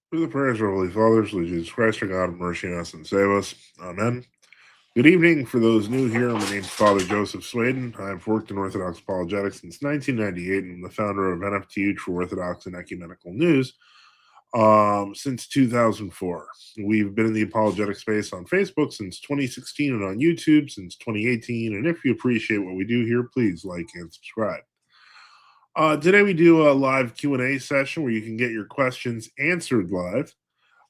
Through the prayers of our Holy Fathers, Lord Jesus Christ, our God, have mercy on us and save us. Amen. Good evening. For those new here, my name is Father Joseph Swaden. I've worked in Orthodox apologetics since 1998 and I'm the founder of NFTU, True Orthodox and Ecumenical News, since 2004. We've been in the apologetic space on Facebook since 2016 and on YouTube since 2018. And if you appreciate what we do here, please like and subscribe. Today we do a live Q&A session where you can get your questions answered live,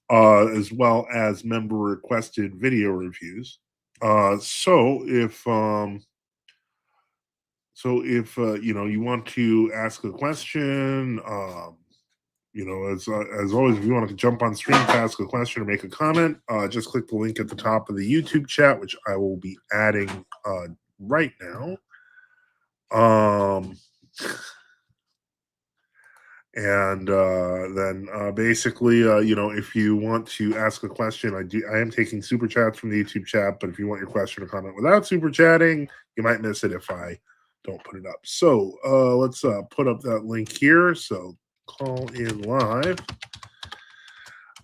as well as member requested video reviews. So if you want to ask a question, as always, if you want to jump on stream to ask a question or make a comment, just click the link at the top of the YouTube chat, which I will be adding right now. And then basically, if you want to ask a question, I am taking super chats from the YouTube chat, but if you want your question or comment without super chatting, you might miss it if I don't put it up. So let's put up that link here. So call in live.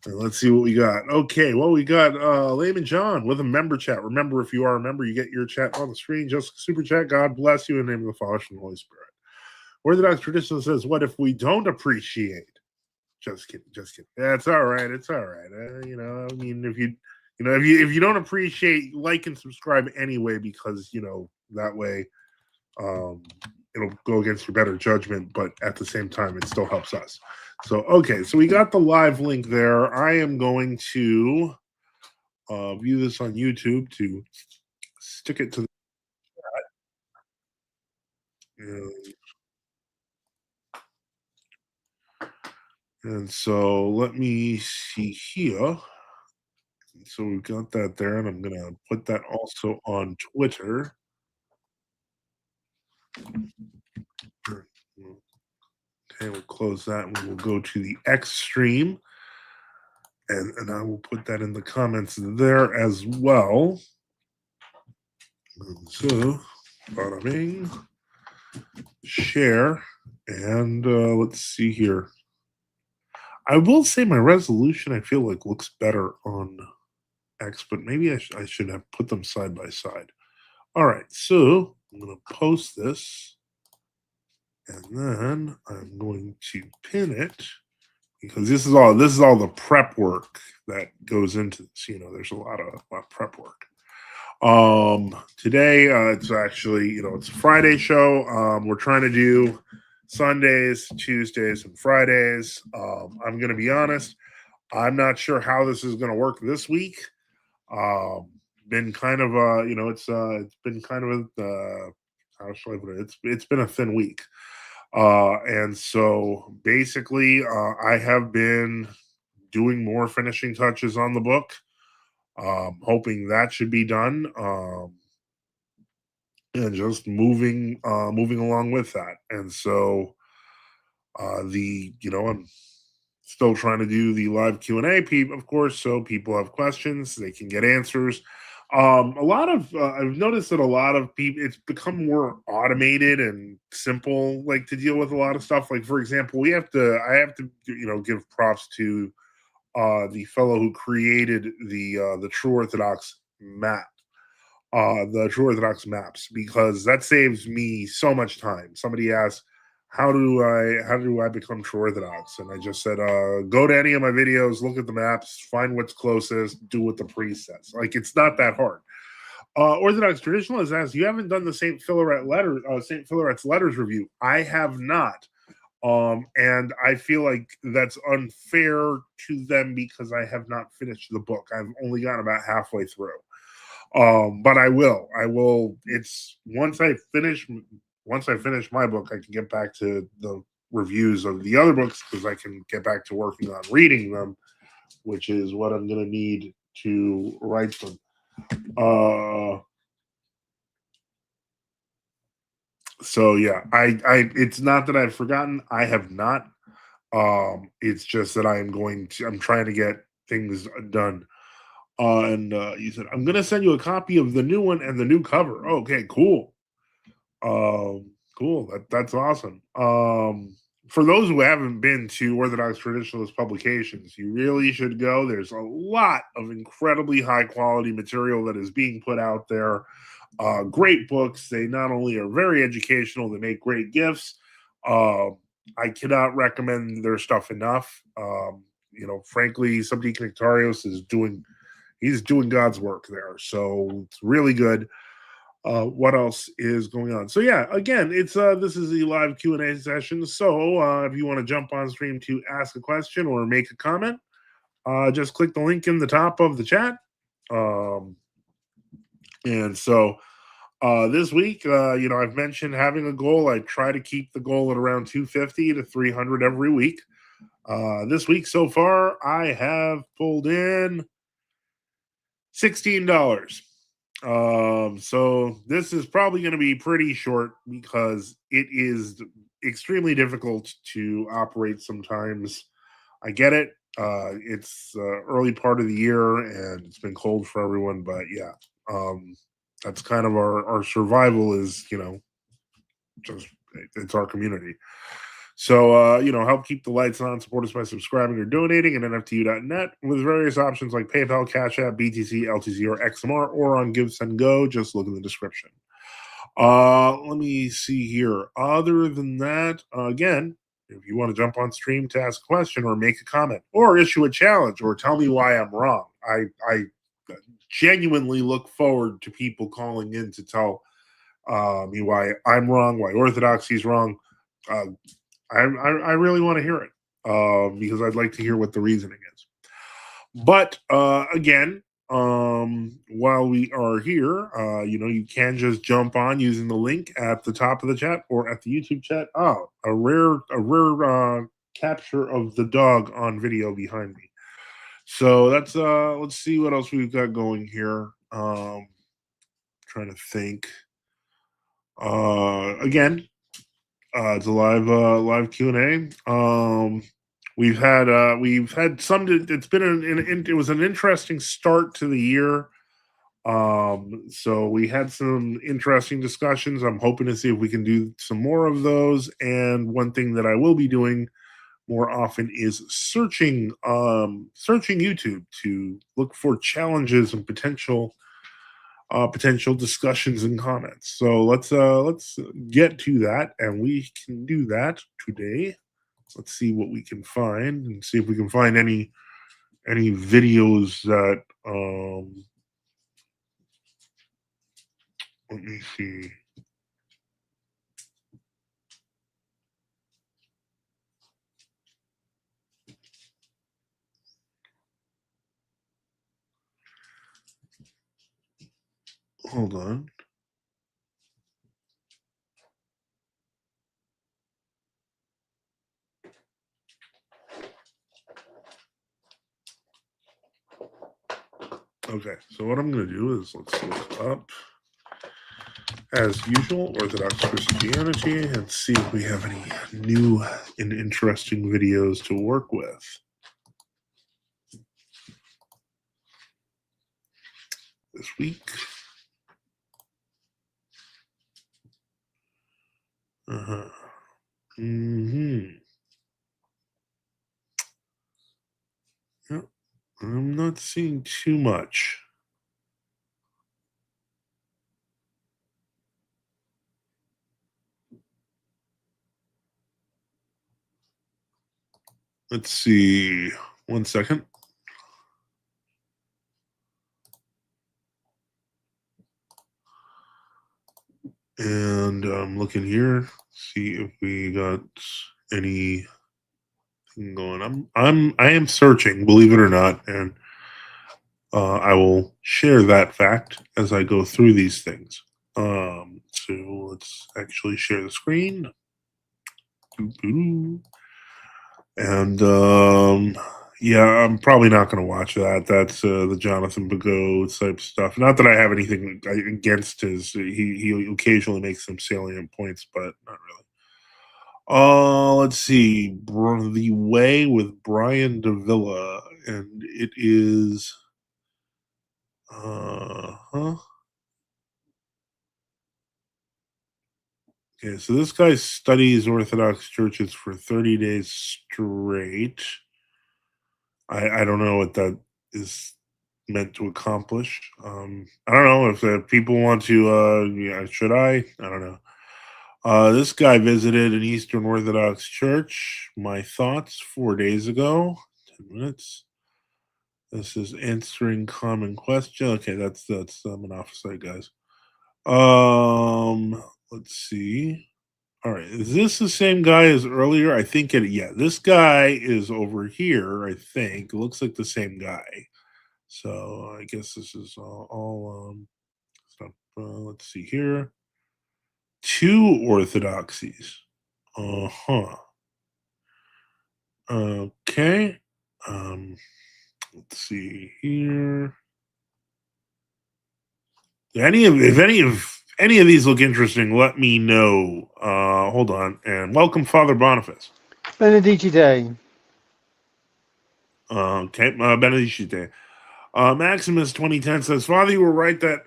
And let's see what we got. Okay, well, we got Layman John with a member chat. Remember, if you are a member, you get your chat on the screen. Just super chat. God bless you in the name of the Father and the Holy Spirit. Orthodox tradition says, "What if we don't appreciate?" Just kidding, just kidding. Yeah, it's all right. It's all right. I mean, if you don't appreciate, like and subscribe anyway, because that way, it'll go against your better judgment. But at the same time, it still helps us. So okay, so we got the live link there. I am going to view this on YouTube to stick it to the and so let me see here. So we've got that there, and I'm going to put that also on Twitter. Okay, we'll close that, and we will go to the X stream, and I will put that in the comments there as well. And so, bada bing, share, and let's see here. I will say my resolution, I feel like, looks better on X, but maybe I should have put them side by side. All right, so I'm going to post this, and then I'm going to pin it because this is all the prep work that goes into this. There's a lot of prep work. Today it's actually it's a Friday show. We're trying to do Sundays, Tuesdays, and Fridays. I'm going to be honest. I'm not sure how this is going to work this week. Been kind of it's been kind of how shall I put it? It's been a thin week. And so basically, I have been doing more finishing touches on the book, hoping that should be done, and just moving along with that. And so, I'm still trying to do the live Q&A, of course, so people have questions, they can get answers. A lot of I've noticed that a lot of people, it's become more automated and simple, like to deal with a lot of stuff. Like for example, I have to give props to the fellow who created the True Orthodox Map, the True Orthodox maps, because that saves me so much time. Somebody asked, how do I become True Orthodox? And I just said, go to any of my videos, look at the maps, find what's closest, do what the priest says. Like, it's not that hard. Orthodox Traditionalist asks, you haven't done the St. Philaret's letters review. I have not. And I feel like that's unfair to them because I have not finished the book. I've only gotten about halfway through. But I will. It's once I finish my book, I can get back to the reviews of the other books because I can get back to working on reading them, which is what I'm going to need to write them. So yeah, I it's not that I've forgotten. I have not. It's just that I'm trying to get things done. And you said, I'm going to send you a copy of the new one and the new cover. Okay, cool. Cool. That's awesome. for those who haven't been to Orthodox Traditionalist publications, you really should go. There's a lot of incredibly high quality material that is being put out there. Great books. They not only are very educational, they make great gifts. Uh, I cannot recommend their stuff enough. Frankly, Subdeacon Nectarios he's doing God's work there. So it's really good. What else is going on? So yeah, again, it's this is the live Q&A session. So if you want to jump on stream to ask a question or make a comment, just click the link in the top of the chat. Um, and so this week, I've mentioned having a goal. I try to keep the goal at around 250 to 300 every week. This week so far, I have pulled in $16. So this is probably going to be pretty short because it is extremely difficult to operate sometimes. I get it. It's early part of the year and it's been cold for everyone, but yeah, that's kind of our survival is, just it's our community. So, help keep the lights on. Support us by subscribing or donating at NFTU.net with various options like PayPal, Cash App, BTC, LTC, or XMR, or on Give, Send, Go. Just look in the description. Let me see here. Other than that, again, if you want to jump on stream to ask a question or make a comment or issue a challenge or tell me why I'm wrong, I genuinely look forward to people calling in to tell me why I'm wrong, why orthodoxy's wrong. I really want to hear it because I'd like to hear what the reasoning is. But again, while we are here, you can just jump on using the link at the top of the chat or at the YouTube chat. Oh, a rare capture of the dog on video behind me. So that's let's see what else we've got going here. Trying to think. Again, it's a live Q&A. We've had some. It's been it was an interesting start to the year. So we had some interesting discussions. I'm hoping to see if we can do some more of those. And one thing that I will be doing more often is searching YouTube to look for challenges and potential discussions and comments. So let's get to that, and we can do that today. Let's see what we can find and see if we can find any videos that let me see. Hold on. Okay, so what I'm going to do is let's look up, as usual, Orthodox Christianity and see if we have any new and interesting videos to work with. This week. Uh-huh. Mm-hmm. Yep. I'm not seeing too much. Let's see. 1 second. And I'm looking here, see if we got anything going. I am searching, believe it or not, and I will share that fact as I go through these things. So let's actually share the screen. And yeah, I'm probably not going to watch that. That's the Jonathan Bagot type stuff. Not that I have anything against his. He occasionally makes some salient points, but not really. Let's see. The Way with Brian Davila, and it is. Huh. Okay, so this guy studies Orthodox churches for 30 days straight. I don't know what that is meant to accomplish. I don't know if people want to. Yeah, should I? I don't know. This guy visited an Eastern Orthodox church. My thoughts 4 days ago. 10 minutes. This is answering common question. Okay, that's monophysite, guys. Let's see. All right, is this the same guy as earlier? I think it. Yeah, this guy is over here. I think it looks like the same guy. So I guess this is all stuff. Let's see here. Two orthodoxies. Uh huh. Okay. Um. Let's see here. If any of these look interesting, let me know. Hold on, and welcome, Father Boniface. Benedicite. Okay, Benedicite. Maximus 2010 says, Father, you were right that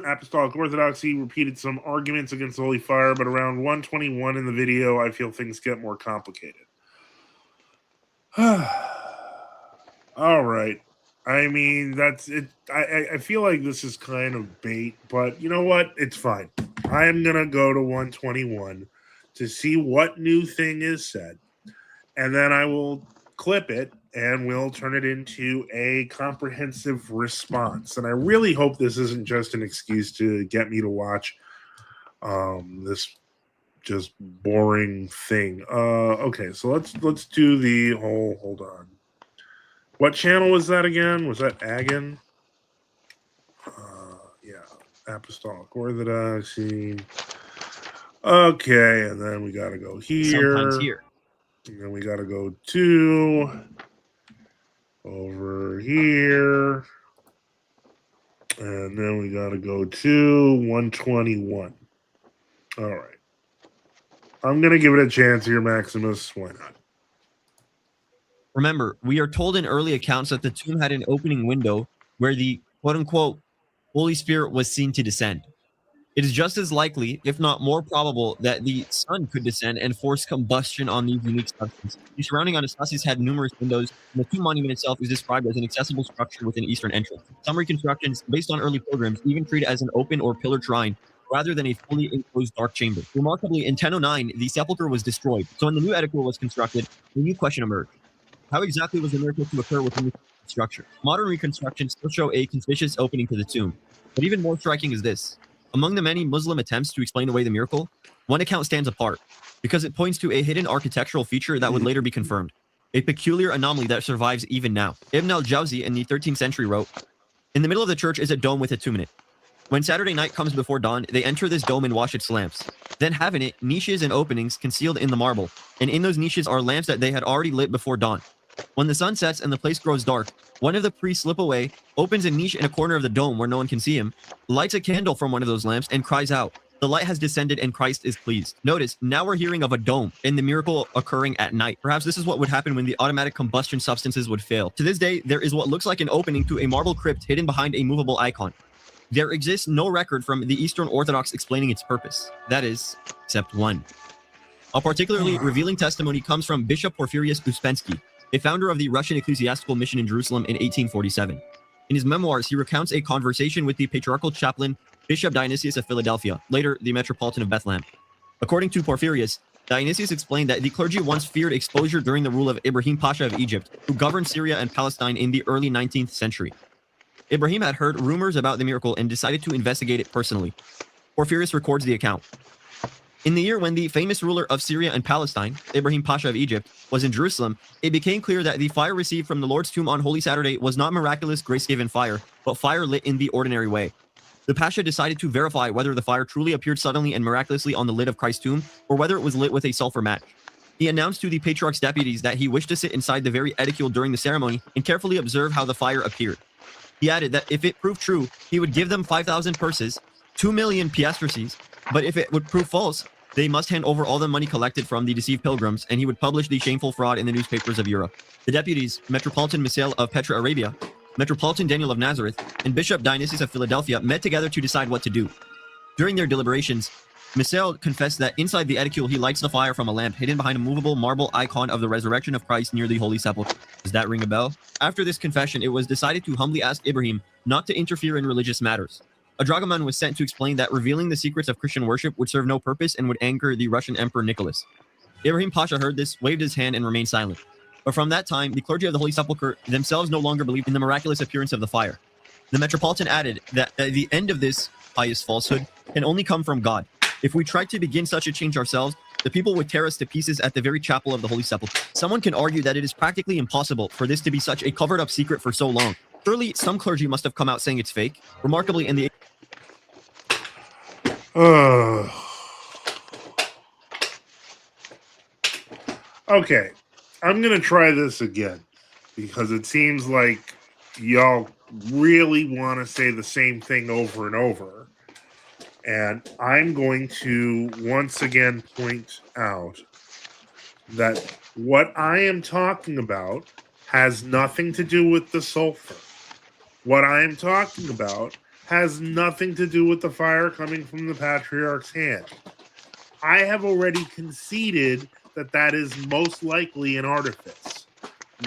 Apostolic Orthodoxy repeated some arguments against the Holy Fire, but around 121 in the video, I feel things get more complicated. All right. I mean, that's it. I feel like this is kind of bait, but you know what? It's fine. I am going to go to 121 to see what new thing is said, and then I will clip it and we'll turn it into a comprehensive response. And I really hope this isn't just an excuse to get me to watch this just boring thing. Okay, so let's do the whole. Hold on. What channel was that again? Was that Agon? Yeah, Apostolic Orthodoxy. Okay, and then we got to go here. Sometimes here. And then we got to go to over here. And then we got to go to 121. All right. I'm going to give it a chance here, Maximus. Why not? Remember, we are told in early accounts that the tomb had an opening window where the quote-unquote Holy Spirit was seen to descend. It is just as likely, if not more probable, that the sun could descend and force combustion on these unique substances. The surrounding Anastasis had numerous windows, and the tomb monument itself is described as an accessible structure with an eastern entrance. Some reconstructions, based on early pilgrims, even treat it as an open or pillared shrine, rather than a fully enclosed dark chamber. Remarkably, in 1009, the sepulchre was destroyed, so when the new edifice was constructed, a new question emerged. How exactly was the miracle to occur within the structure? Modern reconstructions still show a conspicuous opening to the tomb, but even more striking is this. Among the many Muslim attempts to explain away the miracle, one account stands apart because it points to a hidden architectural feature that would later be confirmed, a peculiar anomaly that survives even now. Ibn al-Jawzi in the 13th century wrote, "In the middle of the church is a dome with a tomb in it. When Saturday night comes before dawn, they enter this dome and wash its lamps. Then have in it niches and openings concealed in the marble, and in those niches are lamps that they had already lit before dawn. When the sun sets and the place grows dark, one of the priests slip away, opens a niche in a corner of the dome where no one can see him, lights a candle from one of those lamps, and cries out, 'The light has descended and Christ is pleased.' Notice, now we're hearing of a dome and the miracle occurring at night. Perhaps this is what would happen when the automatic combustion substances would fail. To this day, there is what looks like an opening to a marble crypt hidden behind a movable icon. There exists no record from the Eastern Orthodox explaining its purpose. That is, except one. A particularly revealing testimony comes from Bishop Porphyrius Uspensky, a founder of the Russian ecclesiastical mission in Jerusalem in 1847. In his memoirs, he recounts a conversation with the patriarchal chaplain Bishop Dionysius of Philadelphia, later the Metropolitan of Bethlehem. According to Porphyrius, Dionysius explained that the clergy once feared exposure during the rule of Ibrahim Pasha of Egypt, who governed Syria and Palestine in the early 19th century. Ibrahim had heard rumors about the miracle and decided to investigate it personally. Porphyrius records the account. In the year when the famous ruler of Syria and Palestine, Ibrahim Pasha of Egypt, was in Jerusalem, it became clear that the fire received from the Lord's tomb on Holy Saturday was not miraculous grace-given fire, but fire lit in the ordinary way. The Pasha decided to verify whether the fire truly appeared suddenly and miraculously on the lid of Christ's tomb, or whether it was lit with a sulfur match. He announced to the patriarch's deputies that he wished to sit inside the very edicule during the ceremony and carefully observe how the fire appeared. He added that if it proved true, he would give them 5,000 purses, 2 million piastres, but if it would prove false, they must hand over all the money collected from the deceived pilgrims, and he would publish the shameful fraud in the newspapers of Europe. The deputies, Metropolitan Misael of Petra Arabia, Metropolitan Daniel of Nazareth, and Bishop Dionysius of Philadelphia met together to decide what to do. During their deliberations, Misael confessed that inside the edicule he lights the fire from a lamp hidden behind a movable marble icon of the resurrection of Christ near the Holy Sepulchre. Does that ring a bell? After this confession, it was decided to humbly ask Ibrahim not to interfere in religious matters. A dragoman was sent to explain that revealing the secrets of Christian worship would serve no purpose and would anger the Russian Emperor Nicholas. Ibrahim Pasha heard this, waved his hand, and remained silent. But from that time, the clergy of the Holy Sepulchre themselves no longer believed in the miraculous appearance of the fire. The Metropolitan added that the end of this pious falsehood can only come from God. If we tried to begin such a change ourselves, the people would tear us to pieces at the very chapel of the Holy Sepulchre. Someone can argue that it is practically impossible for this to be such a covered-up secret for so long. Surely some clergy must have come out saying it's fake. Remarkably, in the Okay, I'm gonna try this again because it seems like y'all really want to say the same thing over and over. And I'm going to once again point out that what I am talking about has nothing to do with the sulfur. What I am talking about has nothing to do with the fire coming from the patriarch's hand. I have already conceded that that is most likely an artifice.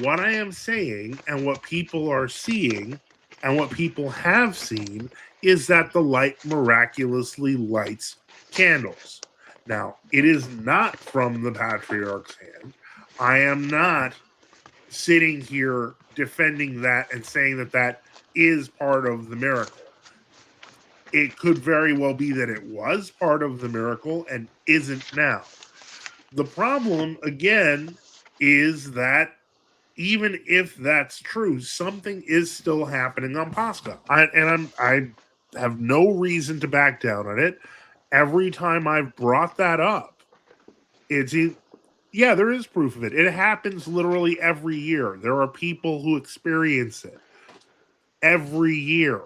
What I am saying and what people are seeing and what people have seen is that the light miraculously lights candles. Now, it is not from the patriarch's hand. I am not sitting here defending that and saying that that is part of the miracle. It could very well be that it was part of the miracle and isn't now. The problem, again, is that even if that's true, something is still happening on Pascha. I have no reason to back down on it. Every time I've brought that up, yeah, there is proof of it. It happens literally every year. There are people who experience it every year.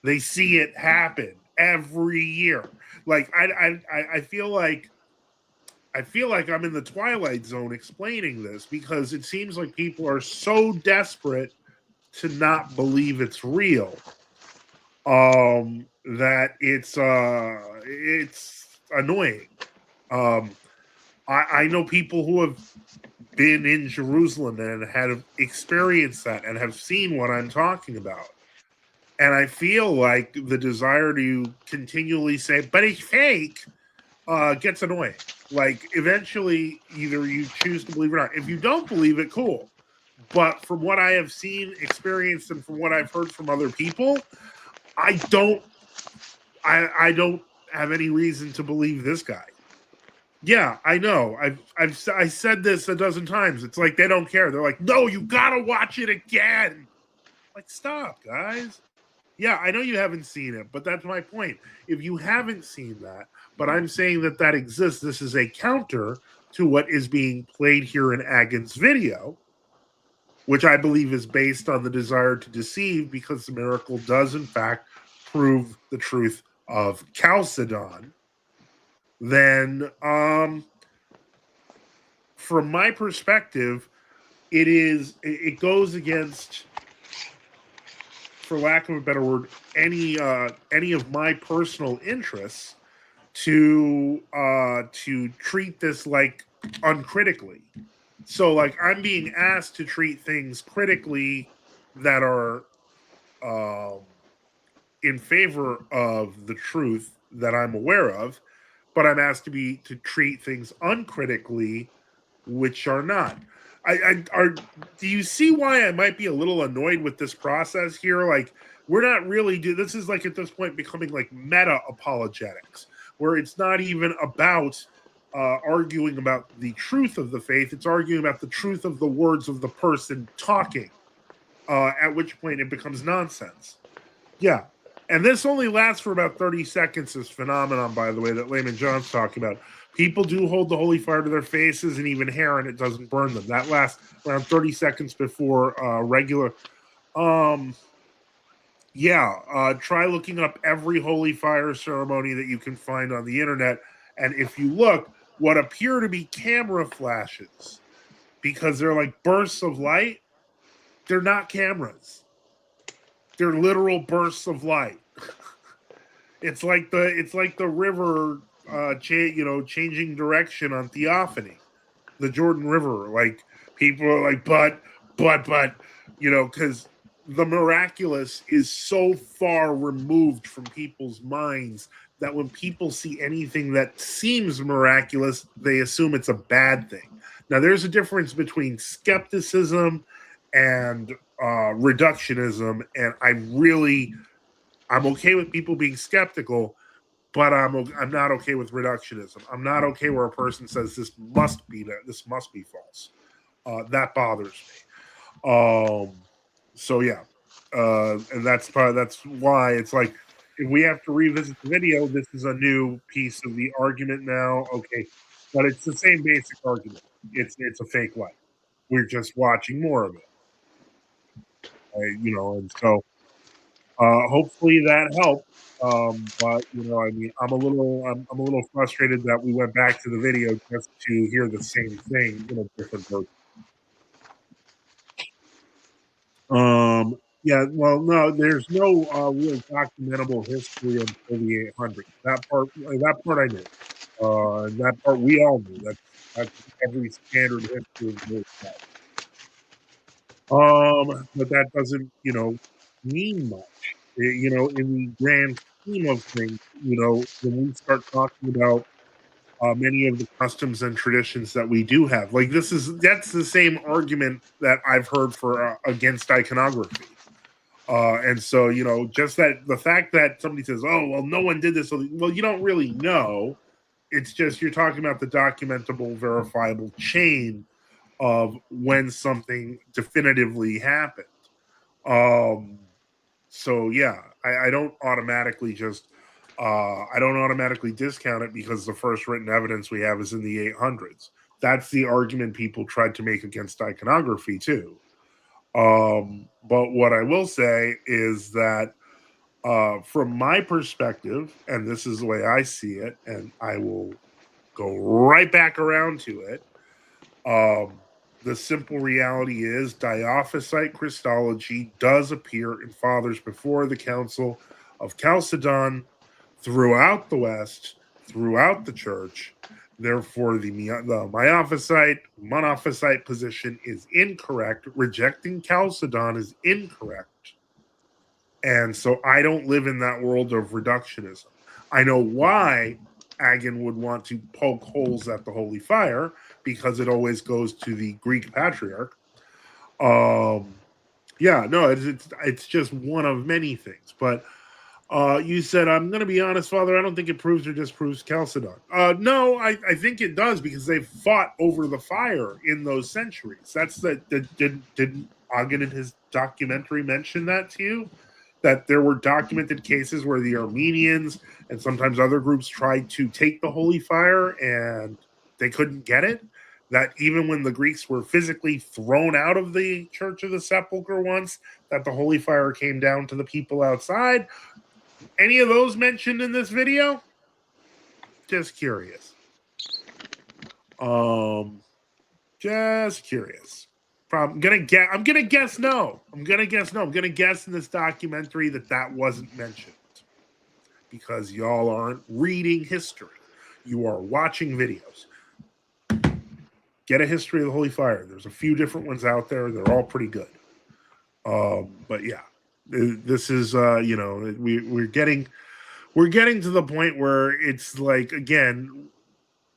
They see it happen every year. Like I feel like I'm in the Twilight Zone explaining this because it seems like people are so desperate to not believe it's real that it's annoying. I know people who have been in Jerusalem and have experienced that and have seen what I'm talking about. And I feel like the desire to continually say, but it's fake, gets annoying. Like, eventually, either you choose to believe it or not. If you don't believe it, cool. But from what I have seen, experienced, and from what I've heard from other people, I don't have any reason to believe this guy. Yeah, I know. I said this a dozen times. It's like they don't care. They're like, no, you gotta watch it again. Like, stop, guys. Yeah, I know you haven't seen it, but that's my point. If you haven't seen that, but I'm saying that that exists, this is a counter to what is being played here in Agon's video, which I believe is based on the desire to deceive because the miracle does, in fact, prove the truth of Chalcedon. Then, from my perspective, it goes against, for lack of a better word, any of my personal interests to treat this like uncritically. So, like, I'm being asked to treat things critically that are in favor of the truth that I'm aware of, but I'm asked to treat things uncritically, which are not. Do you see why I might be a little annoyed with this process here? Like, we're not really this is like at this point becoming like meta apologetics, where it's not even about arguing about the truth of the faith. It's arguing about the truth of the words of the person talking, at which point it becomes nonsense. Yeah. And this only lasts for about 30 seconds, this phenomenon, by the way, that Layman John's talking about. People do hold the holy fire to their faces and even hair, and it doesn't burn them. That lasts around 30 seconds before regular. Try looking up every holy fire ceremony that you can find on the internet. And if you look, what appear to be camera flashes, because they're like bursts of light, they're not cameras. They're literal bursts of light. It's like the river, changing direction on Theophany, the Jordan River. Like people are like, but, because the miraculous is so far removed from people's minds that when people see anything that seems miraculous, they assume it's a bad thing. Now, there's a difference between skepticism and reductionism, and I'm okay with people being skeptical, but I'm not okay with reductionism. I'm not okay where a person says this must be false. That bothers me. So yeah, and that's why it's like if we have to revisit the video, this is a new piece of the argument now. Okay, but it's the same basic argument. It's a fake life. We're just watching more of it, and so hopefully that helped. But I mean, I'm a little frustrated that we went back to the video just to hear the same thing in a different version. Yeah, well, no, there's no real documentable history until the 800s. That part I knew. That part we all knew. That's every standard history knows that. But that doesn't, mean much. In the grand scheme of things, when we start talking about many of the customs and traditions that we do have, like that's the same argument that I've heard for against iconography. And so, just that the fact that somebody says, "Oh, well, no one did this," well, you don't really know. It's just you're talking about the documentable, verifiable chain of when something definitively happened. Um, so yeah, I don't automatically I don't automatically discount it because the first written evidence we have is in the 800s. That's the argument people tried to make against iconography too. But what I will say is that from my perspective, and this is the way I see it, and I will go right back around to it. The simple reality is Diophysite Christology does appear in fathers before the Council of Chalcedon throughout the West, throughout the church. Therefore, the monophysite position is incorrect. Rejecting Chalcedon is incorrect. And so I don't live in that world of reductionism. I know why Agon would want to poke holes at the Holy Fire because it always goes to the Greek patriarch. Yeah, no, it's just one of many things. But you said, I'm going to be honest, Father, I don't think it proves or disproves Chalcedon. No, I think it does because they fought over the fire in those centuries. Did Agon in his documentary mention that to you? That there were documented cases where the Armenians and sometimes other groups tried to take the holy fire and they couldn't get it. That even when the Greeks were physically thrown out of the Church of the Sepulchre once, that the holy fire came down to the people outside. Any of those mentioned in this video? Just curious. Just curious. I'm gonna guess no. I'm gonna guess in this documentary that wasn't mentioned because y'all aren't reading history. You are watching videos. Get a history of the Holy Fire. There's a few different ones out there. They're all pretty good. But yeah, this is we're getting to the point where it's like, again,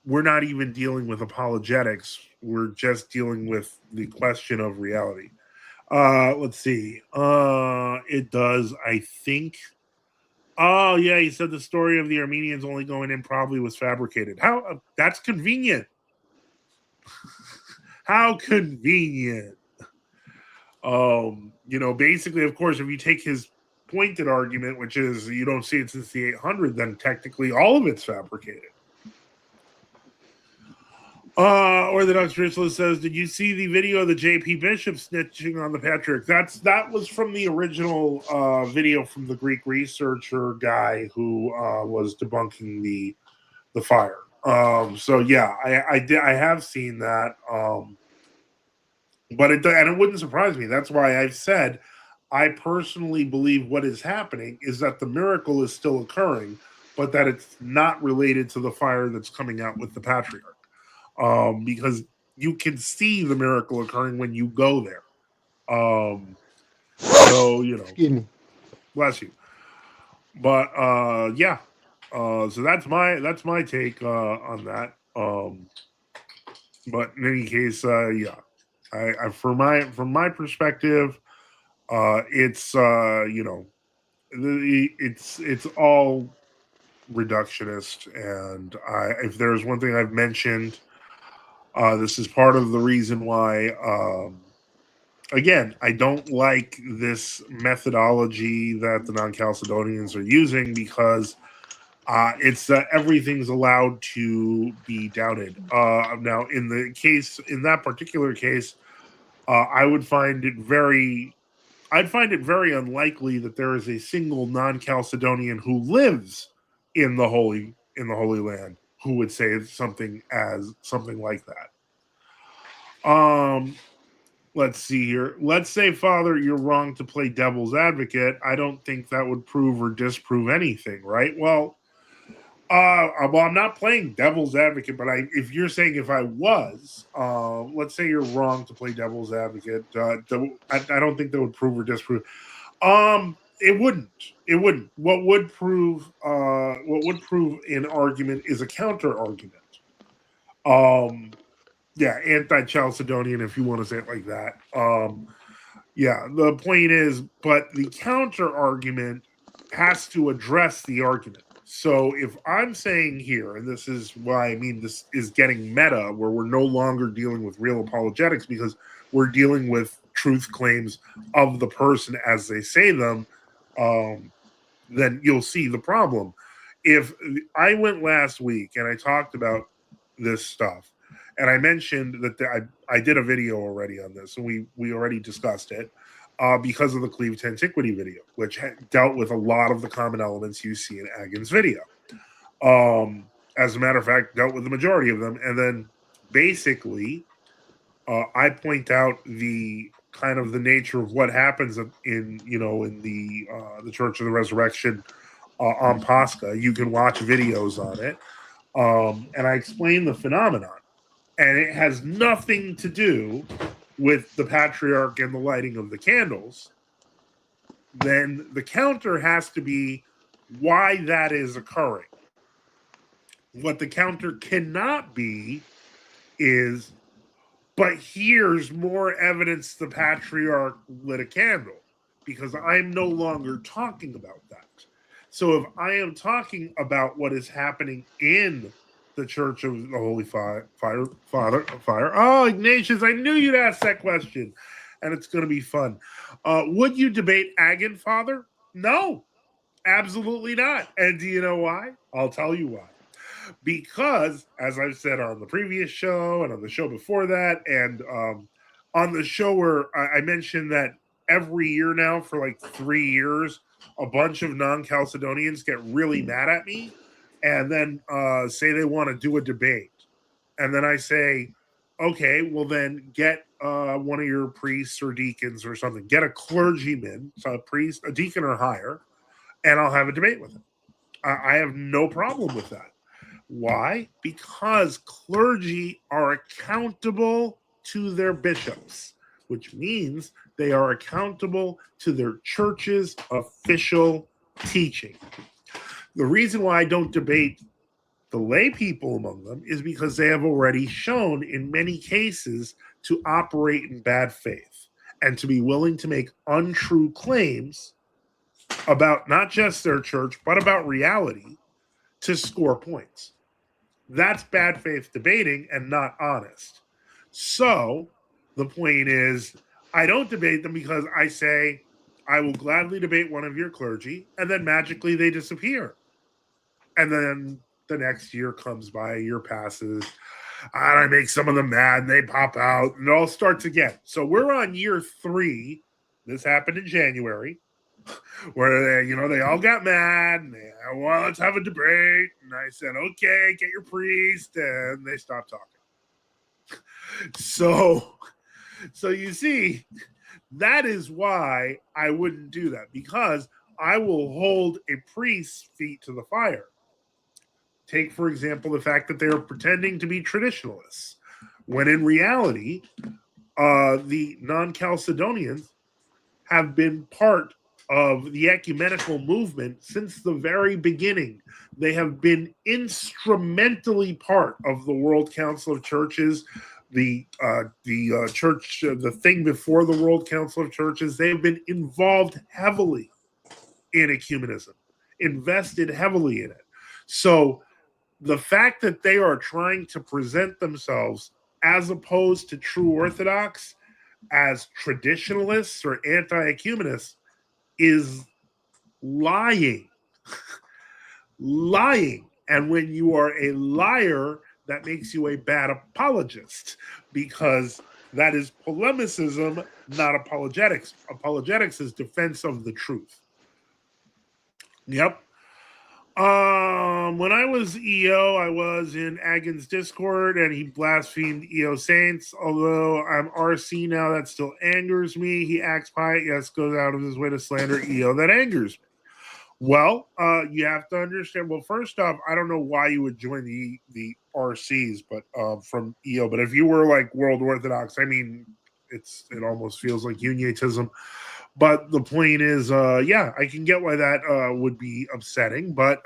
we're not even dealing with apologetics. We're just dealing with the question of reality. Let's see. It does, I think. Oh yeah, he said the story of the Armenians only going in probably was fabricated. How that's convenient. How convenient. Basically, of course, if you take his pointed argument, which is you don't see it since the 800, then technically all of it's fabricated. Orthodox Traditionalist says, did you see the video of the JP Bishop snitching on the Patriarch? That was from the original video from the Greek researcher guy who was debunking the fire. So yeah, I have seen that. But it wouldn't surprise me. That's why I've said I personally believe what is happening is that the miracle is still occurring, but that it's not related to the fire that's coming out with the patriarch. Because you can see the miracle occurring when you go there. So, Excuse me. bless you. But yeah. So that's my take on that. But in any case, yeah. I from my perspective, it's it's all reductionist, and if there's one thing I've mentioned, this is part of the reason why. Again, I don't like this methodology that the non-Chalcedonians are using because it's everything's allowed to be doubted. Now, in that particular case, I would find it I'd find it very unlikely that there is a single non-Chalcedonian who lives in the Holy Land who would say something like that. Let's see here. Let's say, Father, you're wrong to play devil's advocate. I don't think that would prove or disprove anything, right? Well, I'm not playing devil's advocate, but if you're saying if I was, let's say you're wrong to play devil's advocate, I don't think that would prove or disprove. It wouldn't. It wouldn't. What would prove an argument is a counter argument. Yeah, anti-Chalcedonian, if you want to say it like that. Yeah, the point is, but the counter argument has to address the argument. So if I'm saying here, and this is why I mean this is getting meta, where we're no longer dealing with real apologetics because we're dealing with truth claims of the person as they say them, then you'll see the problem. If I went last week and I talked about this stuff, and I mentioned that I did a video already on this, and we already discussed it because of the Cleave to Antiquity video, which dealt with a lot of the common elements you see in Agin's video. As a matter of fact, dealt with the majority of them, and then basically I point out the kind of the nature of what happens in the Church of the Resurrection on Pascha. You can watch videos on it, and I explain the phenomenon, and it has nothing to do with the patriarch and the lighting of the candles. Then the counter has to be why that is occurring. What the counter cannot be is, but here's more evidence the patriarch lit a candle, because I'm no longer talking about that. So if I am talking about what is happening in the Church of the Holy Fire. Oh, Ignatius, I knew you'd ask that question, and it's going to be fun. Would you debate Agin, Father? No, absolutely not. And do you know why? I'll tell you why. Because, as I've said on the previous show and on the show before that, and on the show where I mentioned that every year now for like 3 years, a bunch of non-Chalcedonians get really mad at me and then say they want to do a debate. And then I say, okay, well then get one of your priests or deacons or something. Get a clergyman, so a priest, a deacon or higher, and I'll have a debate with him. I have no problem with that. Why? Because clergy are accountable to their bishops, which means they are accountable to their church's official teaching. The reason why I don't debate the lay people among them is because they have already shown in many cases to operate in bad faith and to be willing to make untrue claims about not just their church, but about reality to score points. That's bad faith debating and not honest. So the point is, I don't debate them because I say, I will gladly debate one of your clergy, and then magically they disappear. And then the next year comes by, a year passes, and I make some of them mad, and they pop out, and it all starts again. So we're on year 3. This happened in January, where they all got mad, and well, let's have a debate. And I said, okay, get your priest, and they stopped talking. So you see, That is why I wouldn't do that, because I will hold a priest's feet to the fire. Take, for example, the fact that they are pretending to be traditionalists, when in reality, the non Chalcedonians have been part of the ecumenical movement since the very beginning. They have been instrumentally part of the World Council of Churches, the church, the thing before the World Council of Churches. They've been involved heavily in ecumenism, invested heavily in it. So the fact that they are trying to present themselves as opposed to true Orthodox as traditionalists or anti-ecumenists is lying. Lying. And when you are a liar, that makes you a bad apologist, because that is polemicism, not apologetics. Apologetics is defense of the truth. Yep. When I was EO, I was in Agin's Discord, and he blasphemed EO Saints. Although I'm RC now, that still angers me. He acts pious, yes, goes out of his way to slander EO. That angers me. Well, you have to understand. Well, first off, I don't know why you would join the RCs, but from EO. But if you were like World Orthodox, I mean, it almost feels like Unionism. But the point is, yeah, I can get why that would be upsetting. But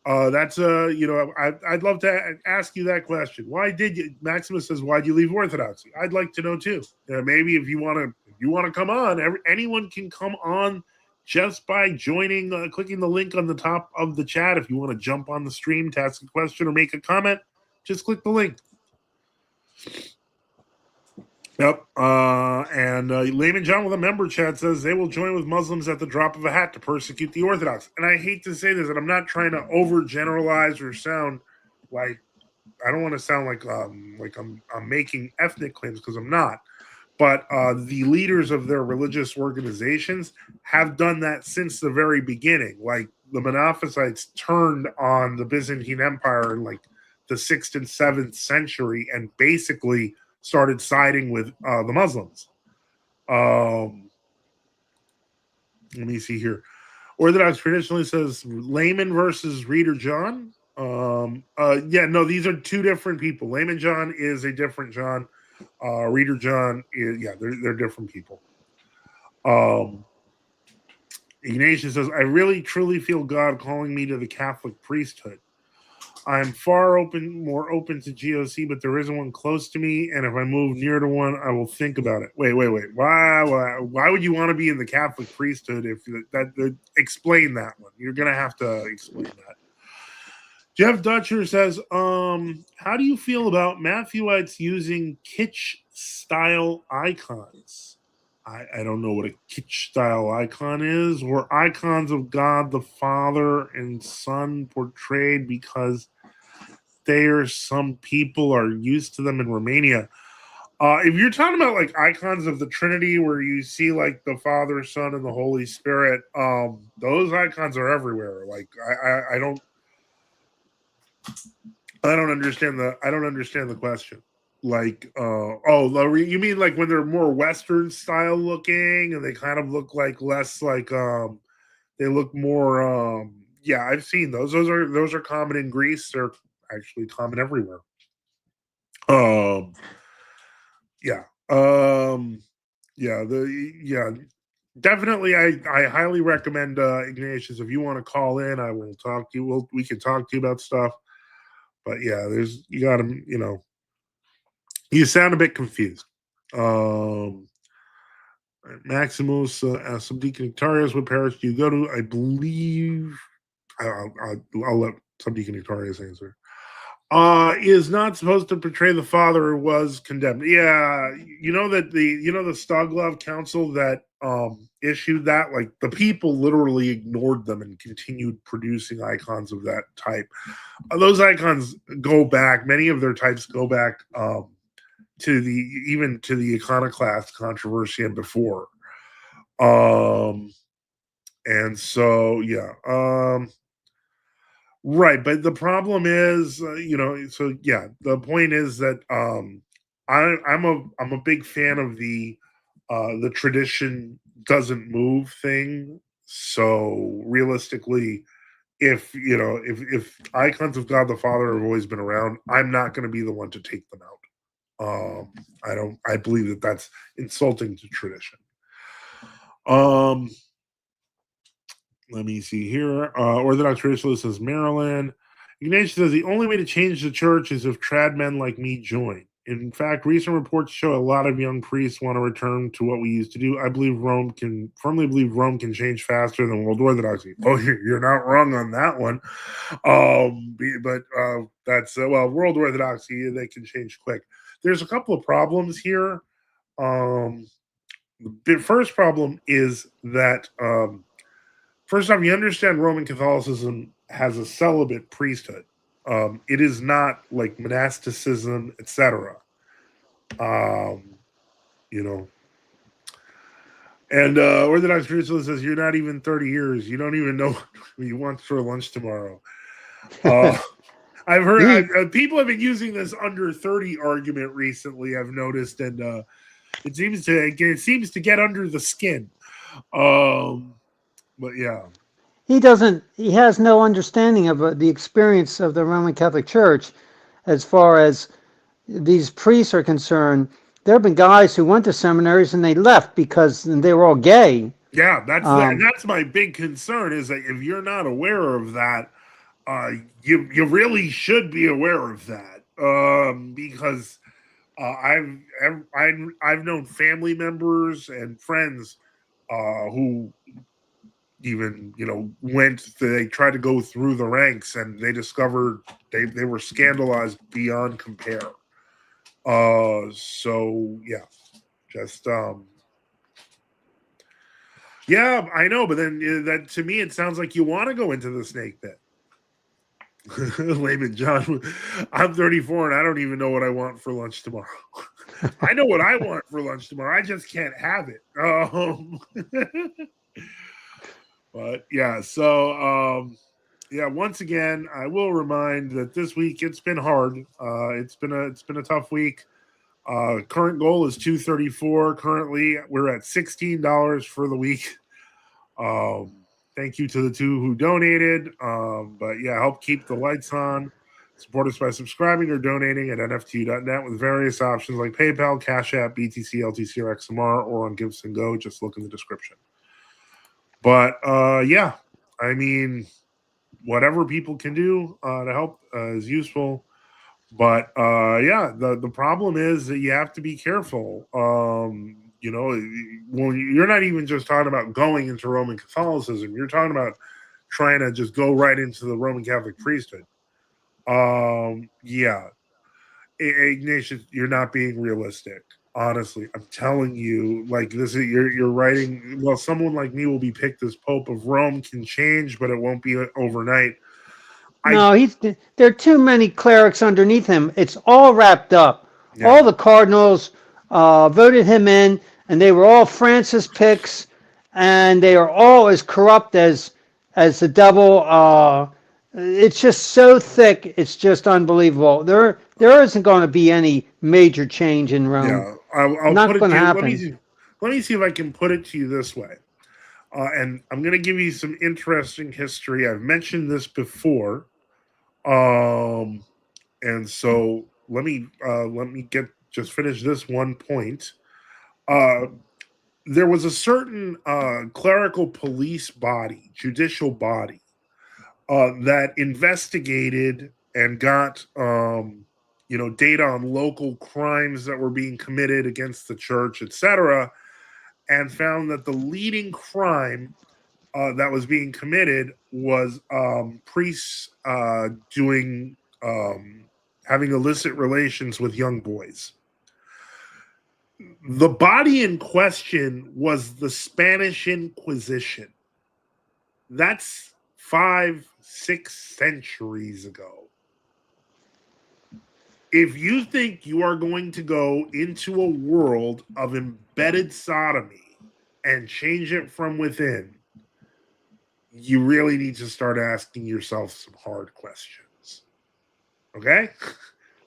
that's I'd love to ask you that question. Why did you? Maximus says, why did you leave Orthodoxy? I'd like to know too. Maybe if you want to come on, anyone can come on just by joining, clicking the link on the top of the chat. If you want to jump on the stream to ask a question or make a comment, just click the link. Yep. And Layman John with a member chat says they will join with Muslims at the drop of a hat to persecute the Orthodox. And I hate to say this, and I'm not trying to overgeneralize or sound like, I don't want to sound like I'm making ethnic claims, because I'm not. But the leaders of their religious organizations have done that since the very beginning. Like the Monophysites turned on the Byzantine Empire in like the 6th and 7th century and basically started siding with the Muslims. Let me see here. Orthodox traditionally says Layman versus Reader John. No, these are two different people. Layman John is a different John. Reader John is, they're different people. Ignatius says, I really truly feel God calling me to the Catholic priesthood. I'm more open to GOC, but there isn't one close to me, and if I move near to one, I will think about it. Wait. Why would you want to be in the Catholic priesthood if that explain that one? You're gonna have to explain that. Jeff Dutcher says, how do you feel about Matthewites using kitsch style icons? I don't know what a kitsch style icon is, or icons of God the Father and Son portrayed because some people are used to them in Romania. If you're talking about like icons of the Trinity where you see like the Father, Son, and the Holy Spirit, those icons are everywhere. Like I don't understand the question. Like, you mean like when they're more Western style looking and they kind of look like less like they look more yeah, I've seen those. Those are common in Greece. They're actually common everywhere. Yeah. Definitely I highly recommend Ignatius. If you want to call in, I will talk to you. We can talk to you about stuff. But yeah, you got to, you sound a bit confused. Maximus, Subdeacon Ictarius, what parish do you go to? I believe I'll let Subdeacon Ictarius answer. Is not supposed to portray the father who was condemned. Yeah, you know that the Stoglov Council that issued that, like the people literally ignored them and continued producing icons of that type. Those icons go back. Many of their types go back to the iconoclast controversy and before. And so right, but the problem is, the point is that I'm a big fan of the the tradition doesn't move thing. So realistically, if icons of God the Father have always been around, I'm not going to be the one to take them out. I believe that that's insulting to tradition. Let me see here. Orthodox traditionalist says Maryland. Ignatius says the only way to change the church is if trad men like me join. In fact, recent reports show a lot of young priests want to return to what we used to do. I firmly believe Rome can change faster than World Orthodoxy. Oh, you're not wrong on that one. But that's World Orthodoxy, they can change quick. There's a couple of problems here. The first problem is that first off, you understand Roman Catholicism has a celibate priesthood. It is not like monasticism, etc. You know. And Orthodox Traditionalist says, you're not even 30 years. You don't even know what you want for lunch tomorrow. I've heard people have been using this under 30 argument recently, I've noticed, and it seems to get under the skin. But yeah. He has no understanding of the experience of the Roman Catholic Church as far as these priests are concerned. There have been guys who went to seminaries and they left because they were all gay. Yeah, that's my big concern, is that if you're not aware of that, you really should be aware of that, because I've known family members and friends who even they tried to go through the ranks and they discovered they were scandalized beyond compare. So yeah, just yeah, I know, but then that to me it sounds like you want to go into the snake pit. Layman John, I'm 34 and I don't even know what I want for lunch tomorrow. I know what I want for lunch tomorrow. I just can't have it. But yeah, so yeah, once again, I will remind that this week it's been hard. It's been a tough week. Current goal is 234. Currently, we're at $16 for the week. Thank you to the two who donated. But yeah, help keep the lights on. Support us by subscribing or donating at NFTU.net with various options like PayPal, Cash App, BTC, LTC, or XMR, or on Gibson Go. Just look in the description. But yeah, I mean, whatever people can do to help is useful. But yeah, the problem is that you have to be careful. Well, you're not even just talking about going into Roman Catholicism. You're talking about trying to just go right into the Roman Catholic priesthood. Yeah, Ignatius, you're not being realistic. Honestly, I'm telling you, like this is you're writing. Well, someone like me will be picked as Pope of Rome can change, but it won't be overnight. No, there are too many clerics underneath him. It's all wrapped up. Yeah. All the cardinals voted him in, and they were all Francis picks, and they are all as corrupt as the devil. It's just so thick. It's just unbelievable. There isn't going to be any major change in Rome. Yeah, I'll Not put it going to to you. happen. Let me see if I can put it to you this way. And I'm going to give you some interesting history. I've mentioned this before. And so let me finish this one point. There was a certain clerical police body, judicial body, that investigated and got data on local crimes that were being committed against the church, etc., and found that the leading crime that was being committed was priests having illicit relations with young boys. The body in question was the Spanish Inquisition. That's 5-6 centuries ago. If you think you are going to go into a world of embedded sodomy and change it from within, you really need to start asking yourself some hard questions. Okay?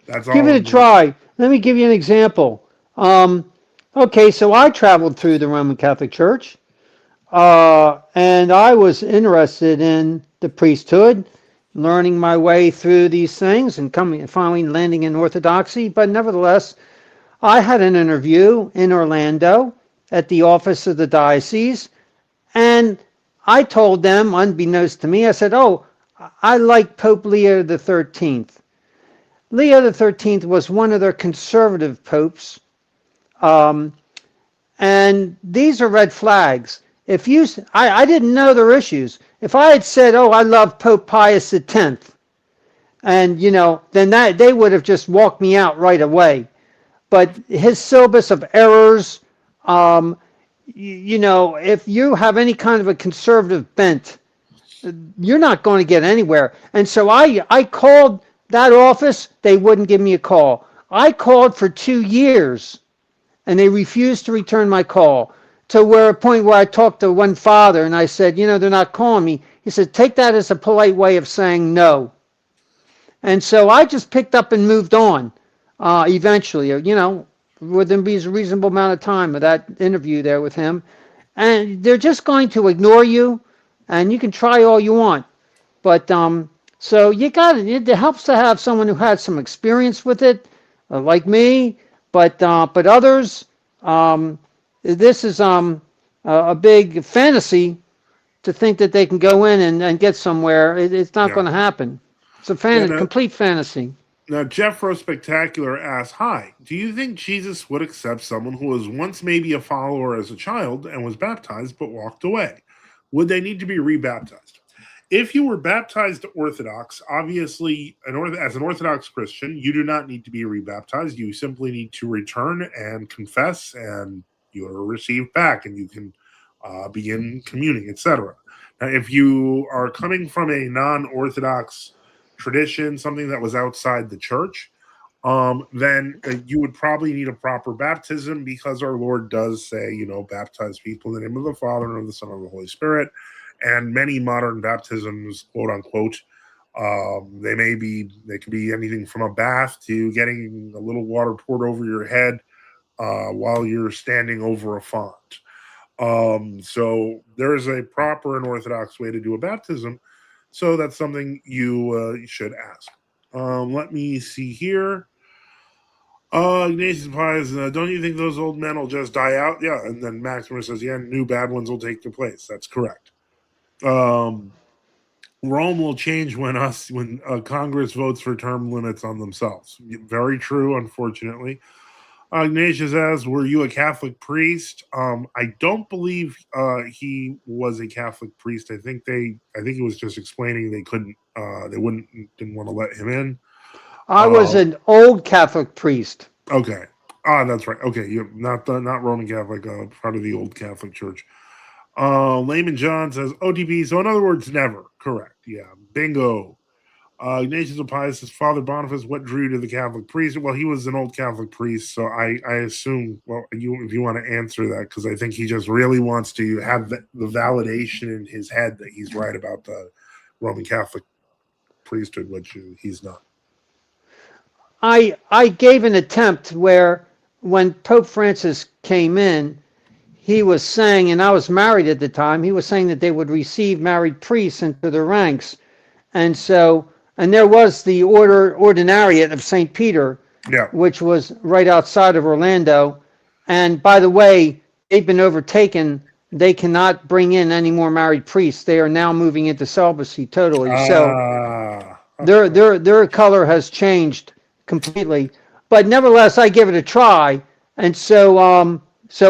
That's all. Give it a try. Let me give you an example. Okay, so I traveled through the Roman Catholic Church, and I was interested in the priesthood, learning my way through these things, and coming finally landing in Orthodoxy. But nevertheless, I had an interview in Orlando at the office of the diocese, and I told them, unbeknownst to me, I said, "Oh, I like Pope Leo the 13th. Leo the 13th was one of their conservative popes, um, and these are red flags. If you, I didn't know their issues. If I had said, "Oh, I love Pope Pius X," and then that they would have just walked me out right away. But his syllabus of errors, um, if you have any kind of a conservative bent, you're not going to get anywhere. And so I called that office. They wouldn't give me a call. I called for 2 years, and they refused to return my call. To where a point where I talked to one father, and I said, they're not calling me. He said, take that as a polite way of saying no. And so I just picked up and moved on. Eventually, within a reasonable amount of time of that interview there with him, and they're just going to ignore you, and you can try all you want. But so you got it. It helps to have someone who had some experience with it, like me. But others, um, this is a big fantasy to think that they can go in and get somewhere. It's not Yeah. going to happen. It's a Yeah. Now, complete fantasy. now, Jeffro Spectacular asks, "Hi, do you think Jesus would accept someone who was once maybe a follower as a child and was baptized but walked away? Would they need to be rebaptized?" If you were baptized Orthodox, obviously, as an Orthodox Christian, you do not need to be rebaptized. You simply need to return and confess, and you are received back, and you can begin communing, etc. Now, if you are coming from a non-Orthodox tradition, something that was outside the church, then you would probably need a proper baptism, because our Lord does say, baptize people in the name of the Father and of the Son and of the Holy Spirit. And many modern baptisms, quote unquote, they can be anything from a bath to getting a little water poured over your head while you're standing over a font. So there is a proper and orthodox way to do a baptism. So that's something you should ask. Let me see here. Ignatius replies, don't you think those old men will just die out? Yeah. And then Maximus says, yeah, new bad ones will take their place. That's correct. Um, Rome will change when Congress votes for term limits on themselves. Very true, unfortunately. Ignatius asks, "Were you a Catholic priest?" I don't believe he was a Catholic priest. I think he was just explaining they couldn't, didn't want to let him in. I was an old Catholic priest. Okay. That's right. Okay, you're not Roman Catholic, part of the old Catholic Church. Layman John says OTP. So in other words, never. Correct. Yeah. Bingo. Ignatius of Pius says, Father Boniface, what drew you to the Catholic priest? Well, he was an old Catholic priest, so I assume, well, if you want to answer that, because I think he just really wants to have the validation in his head that he's right about the Roman Catholic priesthood, which he's not. I gave an attempt where when Pope Francis came in, he was saying, and I was married at the time, he was saying that they would receive married priests into their ranks. And so, and there was the Ordinariate of St. Peter, Yeah. which was right outside of Orlando. And by the way, they've been overtaken. They cannot bring in any more married priests. They are now moving into celibacy totally. So their color has changed completely. But nevertheless, I give it a try. And so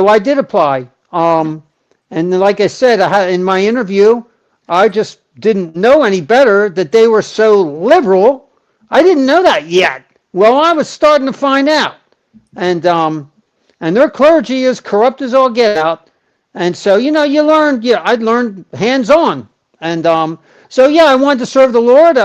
I did apply. And like I said, in my interview, I just didn't know any better that they were so liberal. I didn't know that yet. Well, I was starting to find out. And their clergy is corrupt as all get out. And so, you learned, I learned hands on. And so, yeah, I wanted to serve the Lord.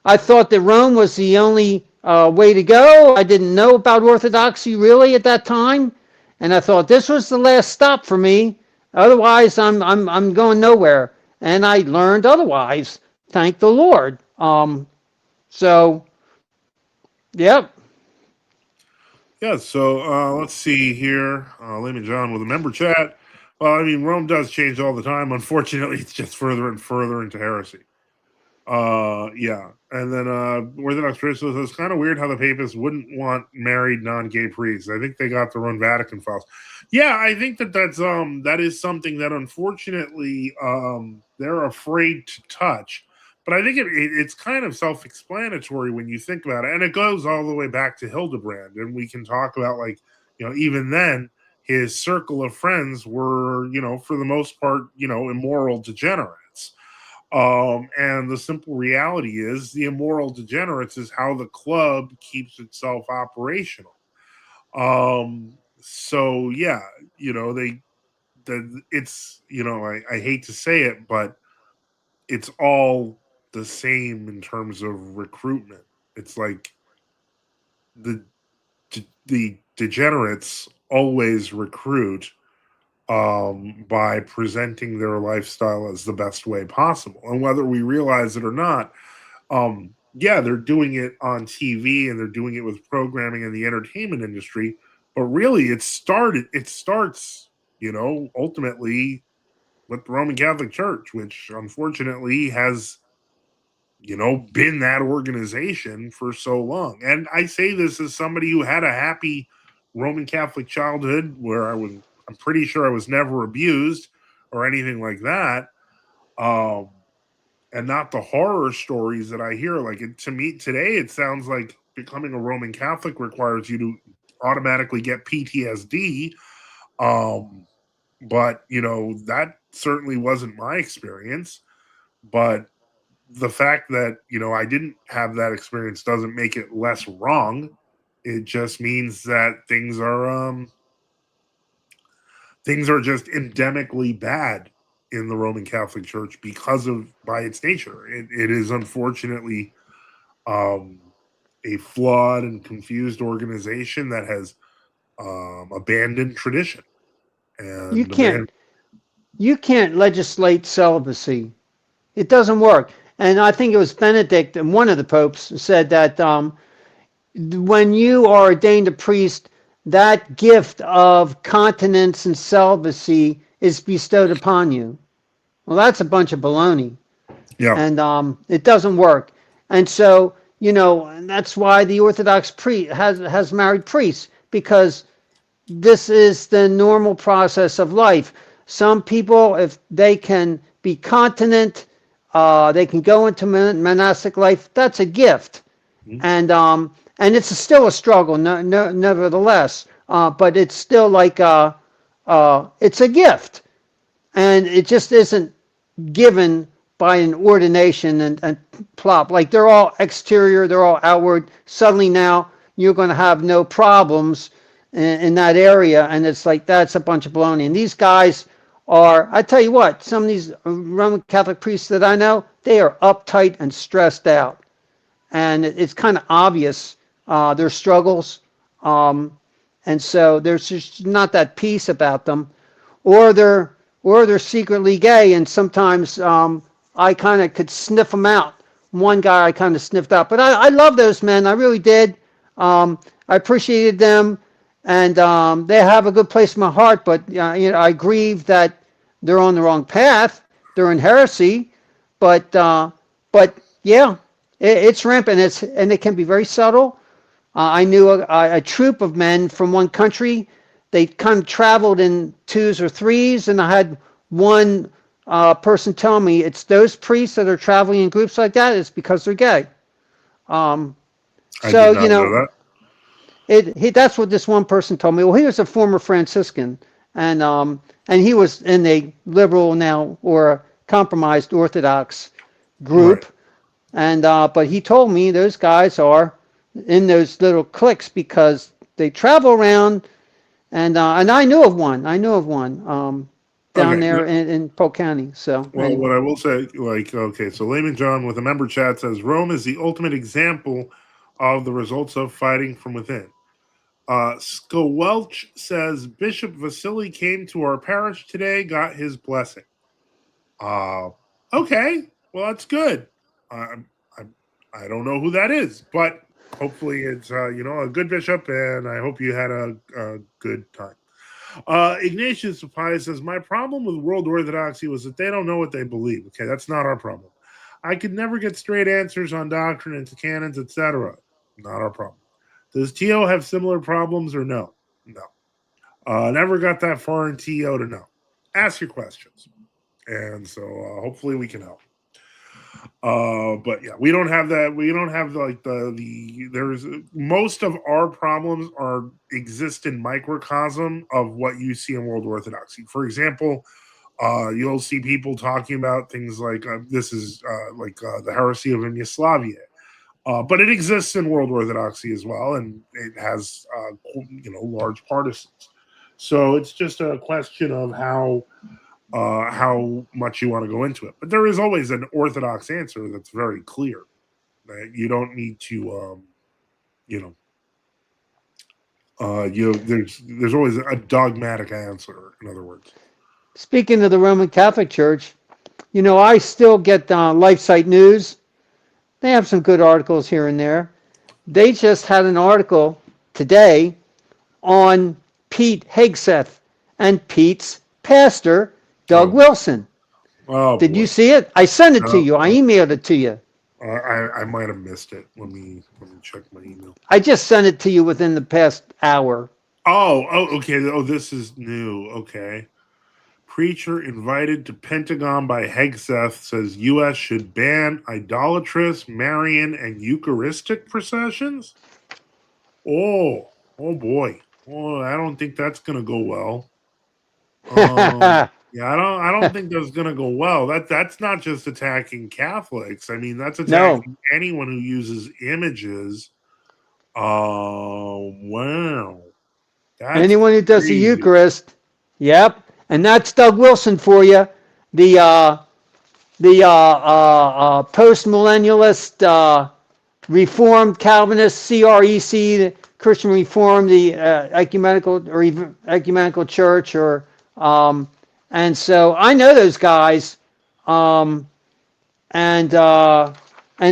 I thought that Rome was the only way to go. I didn't know about Orthodoxy really at that time. And I thought this was the last stop for me. Otherwise, I'm going nowhere. And I learned otherwise. Thank the Lord. So, yep. Yeah, so let's see here. Layman John with a member chat. Well, I mean, Rome does change all the time. Unfortunately, it's just further and further into heresy. Yeah. And then Orthodox Christians says it's kind of weird how the papists wouldn't want married non-gay priests. I think they got their own Vatican files. Yeah, I think that is something that unfortunately they're afraid to touch. But I think it's kind of self-explanatory when you think about it, and it goes all the way back to Hildebrand, and we can talk about like even then his circle of friends were for the most part immoral degenerates. And the simple reality is the immoral degenerates is how the club keeps itself operational. So yeah, it's I hate to say it, but it's all the same in terms of recruitment. It's like the the degenerates always recruit by presenting their lifestyle as the best way possible. And whether we realize it or not, yeah, they're doing it on TV and they're doing it with programming in the entertainment industry. But really, it starts, ultimately with the Roman Catholic Church, which unfortunately has, been that organization for so long. And I say this as somebody who had a happy Roman Catholic childhood where I'm pretty sure I was never abused or anything like that. Um, and not the horror stories that I hear. Like to me today, it sounds like becoming a Roman Catholic requires you to automatically get PTSD. Um, but that certainly wasn't my experience. But the fact that I didn't have that experience doesn't make it less wrong. It just means that things are just endemically bad in the Roman Catholic Church because of by its nature. It is unfortunately um, a flawed and confused organization that has abandoned tradition You and can't abandoned. you can't legislate celibacy. It doesn't work. And I think it was Benedict, and one of the popes said that when you are ordained a priest, that gift of continence and celibacy is bestowed upon you. Well, that's a bunch of baloney, Yeah. and it doesn't work. And so, that's why the Orthodox priest has married priests, because this is the normal process of life. Some people, if they can be continent, they can go into monastic life. That's a gift, Mhm. and it's still a struggle, nevertheless. But it's still like it's a gift, and it just isn't given by an ordination and plop. Like they're all exterior, they're all outward. Suddenly now you're going to have no problems in that area, and it's like that's a bunch of baloney. And these guys are, I tell you what, some of these Roman Catholic priests that I know, they are uptight and stressed out, and it's kind of obvious their struggles, um, and so there's just not that peace about them, or they're secretly gay, and sometimes I kind of could sniff them out. One guy I kind of sniffed out, but I love those men. I really did. I appreciated them, and they have a good place in my heart. But I grieve that they're on the wrong path. They're in heresy, but yeah, it's rampant. And it can be very subtle. I knew a troop of men from one country. They kind of traveled in twos or threes, and I had one person tell me it's those priests that are traveling in groups like that. It's because they're gay. Um, I did so not know that. that's what this one person told me. Well, he was a former Franciscan, and he was in a liberal now or a compromised Orthodox Right. group, and but he told me those guys are in those little cliques because they travel around, and I knew of one. I knew of one down Okay. there in Polk County. So Well, anyway, what I will say, like, okay, so Layman John with a member chat says Rome is the ultimate example of the results of fighting from within. Welch says Bishop Vasily came to our parish today, got his blessing. Uh, okay, well that's good. I I don't know who that is, but hopefully it's a good bishop, and I hope you had a good time. Ignatius of Pi says, my problem with world orthodoxy was that they don't know what they believe. Okay, that's not our problem. I could never get straight answers on doctrine and canons, etc. Not our problem. Does TO have similar problems or no? No. Never got that far in TO to know. Ask your questions. And so hopefully we can help. But yeah, we don't have that. We don't have like there's most of our problems exist in microcosm of what you see in world orthodoxy. For example, you'll see people talking about things like this is the heresy of Yugoslavia. But it exists in world orthodoxy as well, and it has large partisans. So it's just a question of how much you want to go into it. But there is always an orthodox answer that's very clear. That you don't need to, there's always a dogmatic answer. In other words, Speaking of the Roman Catholic Church, I still get LifeSite News. They have some good articles here and there. They just had an article today on Pete Hegseth and Pete's pastor, Doug Wilson. Oh, Did boy. you see it? I sent it to you. I emailed it to you. I might have missed it. Let me check my email. I just sent it to you within the past hour. Oh, okay. Oh, this is new. Okay. Preacher invited to Pentagon by Hegseth says U.S. should ban idolatrous, Marian, and Eucharistic processions. Oh boy. Oh, I don't think that's gonna go well. Yeah, I don't think that's gonna go well. That's not just attacking Catholics. I mean, that's attacking anyone who uses images. Wow. That's Anyone who does the crazy. Eucharist, yep. And that's Doug Wilson for you, the post-millennialist, Reformed Calvinist, CREC, the Christian Reformed, the ecumenical church, and so I know those guys, and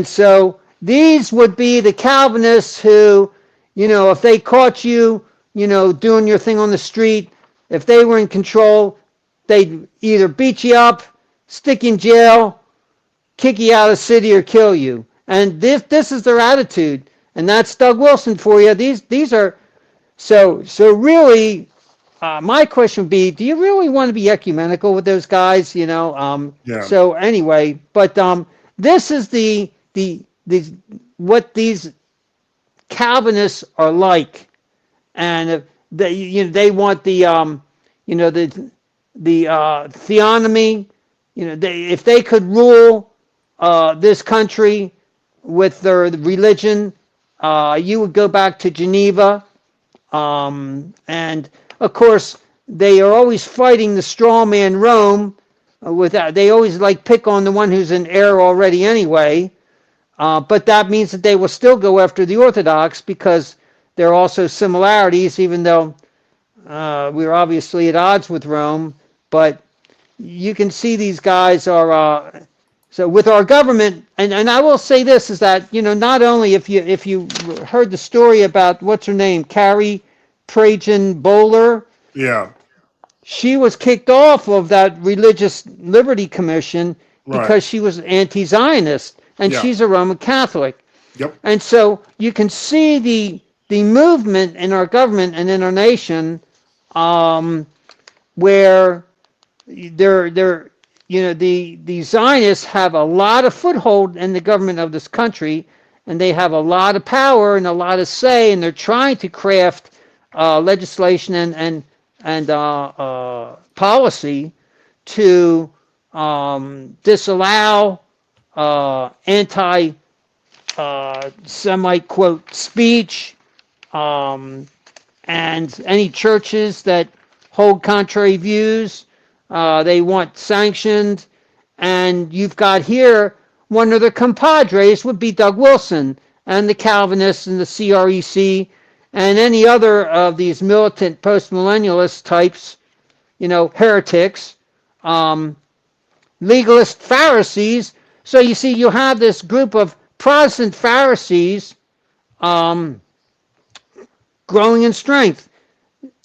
so these would be the Calvinists who, if they caught you, doing your thing on the street, if they were in control, they'd either beat you up, stick you in jail, kick you out of the city, or kill you. And this is their attitude, and that's Doug Wilson for you. These are so really. My question would be: do you really want to be ecumenical with those guys? Yeah. So anyway, but this is the what these Calvinists are like, and they want the theonomy. If they could rule this country with their religion, you would go back to Geneva, and of course they are always fighting the straw man Rome. They always pick on the one who's in error already anyway. But that means that they will still go after the Orthodox because there are also similarities, even though we're obviously at odds with Rome. But you can see these guys are so with our government. And I will say this is that not only if you heard the story about what's her name, Carrie Trajan Bowler. Yeah. She was kicked off of that Religious Liberty Commission because she was anti-Zionist, and she's a Roman Catholic. Yep. And so you can see the movement in our government and in our nation, where the Zionists have a lot of foothold in the government of this country, and they have a lot of power and a lot of say, and they're trying to craft legislation and policy to disallow anti-Semite quote speech, and any churches that hold contrary views, they want sanctioned. And you've got here one of the compadres would be Doug Wilson and the Calvinists and the CREC and any other of these militant post-millennialist types, heretics, legalist Pharisees. So you see, you have this group of Protestant Pharisees um, growing in strength.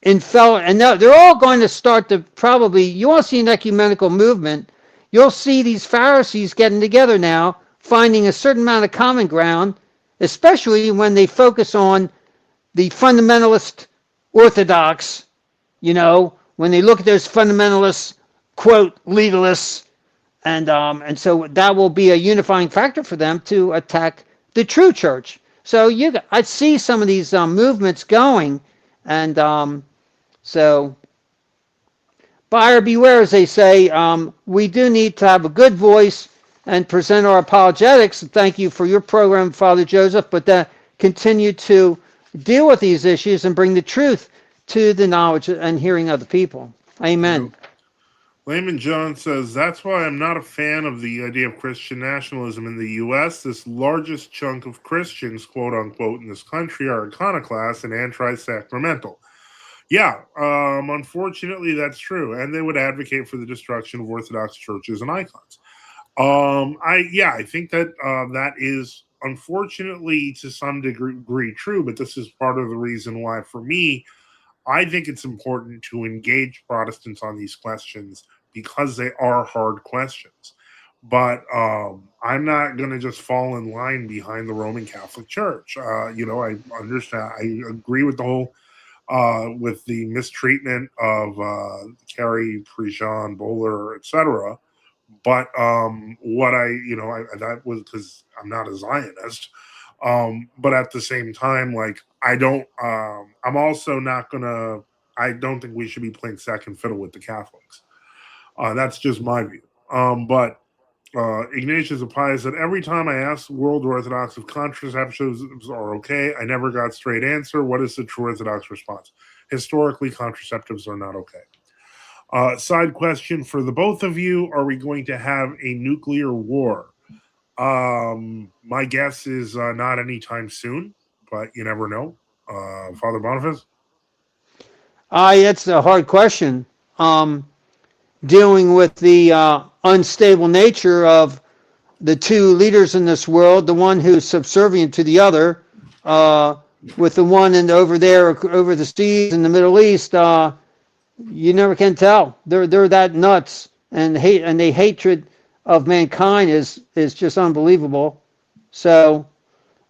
And they're all going to start to probably, you want to see an ecumenical movement, you'll see these Pharisees getting together now, finding a certain amount of common ground, especially when they focus on the fundamentalist Orthodox, when they look at those fundamentalists, quote, legalists, and so that will be a unifying factor for them to attack the true church. So I see some of these movements going, and so buyer beware, as they say. We do need to have a good voice and present our apologetics. Thank you for your program, Father Joseph, but continue to deal with these issues and bring the truth to the knowledge and hearing of the people. Amen. Layman John says, that's why I'm not a fan of the idea of Christian nationalism in the U.S. This largest chunk of Christians, quote unquote, in this country are iconoclasts and anti-sacramental. Yeah, unfortunately, that's true. And they would advocate for the destruction of Orthodox churches and icons. I think that that is unfortunately to some degree true, but this is part of the reason why, for me, I think it's important to engage Protestants on these questions because they are hard questions. But I'm not going to just fall in line behind the Roman Catholic Church. I understand. I agree with the whole with the mistreatment of Carrie Prejean, Bowler, etc. But that was because I'm not a Zionist. But at the same time, like I'm also not gonna. I don't think we should be playing second fiddle with the Catholics. That's just my view. But Ignatius of Pius said, every time I asked World Orthodox if contraceptives are okay, I never got straight answer. What is the true Orthodox response? Historically, contraceptives are not okay. Side question for the both of you: are we going to have a nuclear war? My guess is not anytime soon, but you never know. Father Boniface? It's a hard question. Dealing with the unstable nature of the two leaders in this world, the one who's subservient to the other, with the one over there over the seas in the Middle East, you never can tell. They're that nuts, and the hatred of mankind is just unbelievable. So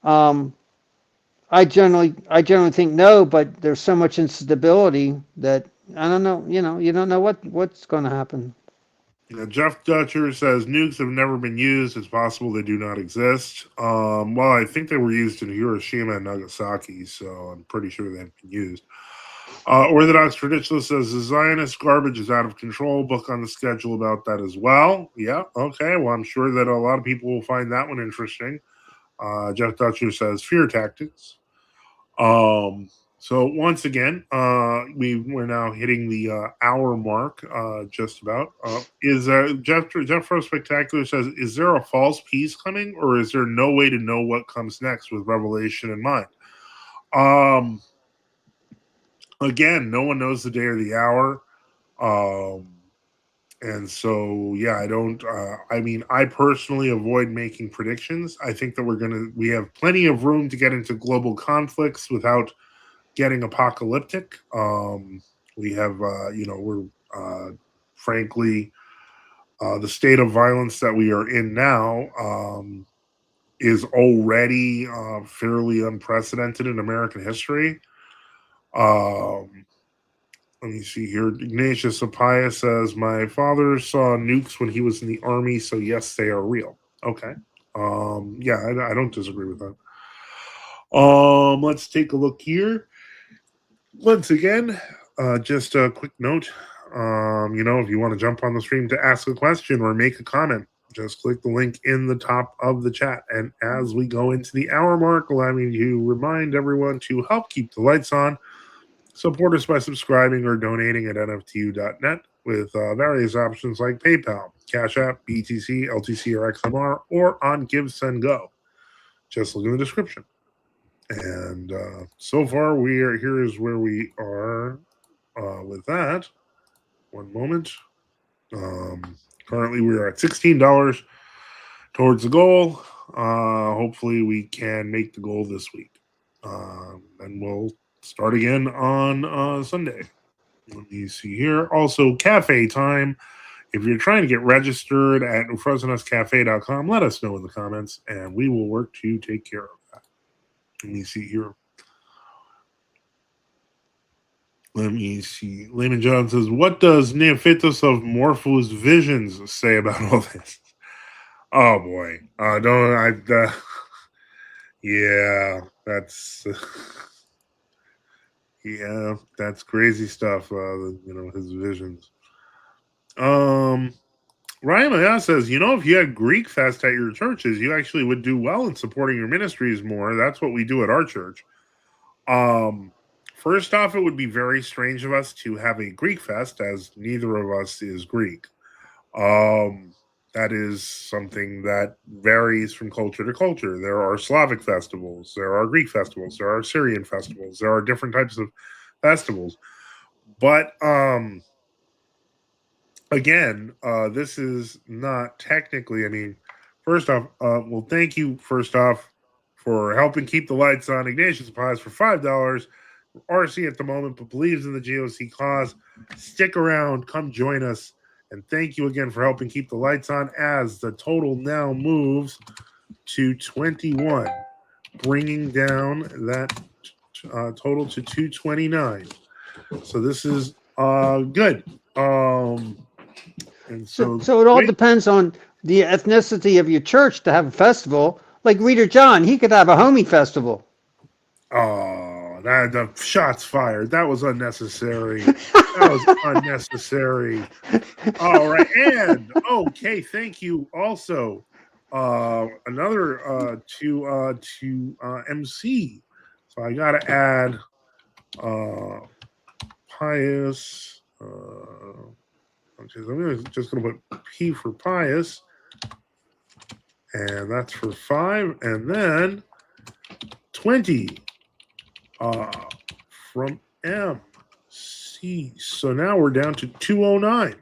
I generally think no, but there's so much instability that I don't know. You don't know what's going to happen. Jeff Dutcher says nukes have never been used. It's possible they do not exist. Well, I think they were used in Hiroshima and Nagasaki, so I'm pretty sure they've been used. Orthodox Traditionalist says the Zionist garbage is out of control. Book on the schedule about that as well. Yeah, okay. Well, I'm sure that a lot of people will find that one interesting. Jeff Dutcher says fear tactics. So once again, we're now hitting the hour mark, just about. Is Jeff Rose Spectacular says, is there a false peace coming, or is there no way to know what comes next with Revelation in mind? Again, no one knows the day or the hour. And so, yeah, I don't. I personally avoid making predictions. I think that we have plenty of room to get into global conflicts without getting apocalyptic. We have, we're frankly, the state of violence that we are in now is already fairly unprecedented in American history. Let me see here. Ignatius of Pius says, my father saw nukes when he was in the army, so yes, they are real. Okay. I don't disagree with that. Let's take a look here. Once again, just a quick note. If you want to jump on the stream to ask a question or make a comment, just click the link in the top of the chat. And as we go into the hour mark, allow me to remind everyone to help keep the lights on. Support us by subscribing or donating at NFTU.net with various options like PayPal, Cash App, BTC, LTC, or XMR, or on Give, Send, Go. Just look in the description. And so far, here is where we are with that. One moment. Currently, we are at $16 towards the goal. Hopefully, we can make the goal this week. And we'll start again on Sunday. Let me see here. Also, cafe time. If you're trying to get registered at frozenuscafe.com, let us know in the comments, and we will work to take care of that. Let me see here. Let me see. Layman John says, what does Neophytos of Morpho's visions say about all this? Oh boy. Yeah, that's yeah, that's crazy stuff. His visions. Ryan Maya says, if you had Greek fest at your churches, you actually would do well in supporting your ministries more. That's what we do at our church. First off, it would be very strange of us to have a Greek fest, as neither of us is Greek. That is something that varies from culture to culture. There are Slavic festivals, there are Greek festivals, there are Syrian festivals, there are different types of festivals. But again, this is not technically, first off, well, thank you, first off, for helping keep the lights on. Ignatius Pies for $5. RC at the moment, but believes in the GOC cause. Stick around, come join us, and thank you again for helping keep the lights on as the total now moves to 21, bringing down that total to 229. So this is good. And So it all depends on the ethnicity of your church to have a festival. Like Reader John, he could have a homie festival. Oh, the shots fired. That was unnecessary. That was unnecessary. All right, and okay, thank you. Also, another to MC. So I got to add Pius. Okay, so I'm just gonna put P for Pius, and that's for 5, and then 20 from MC. So now we're down to 209.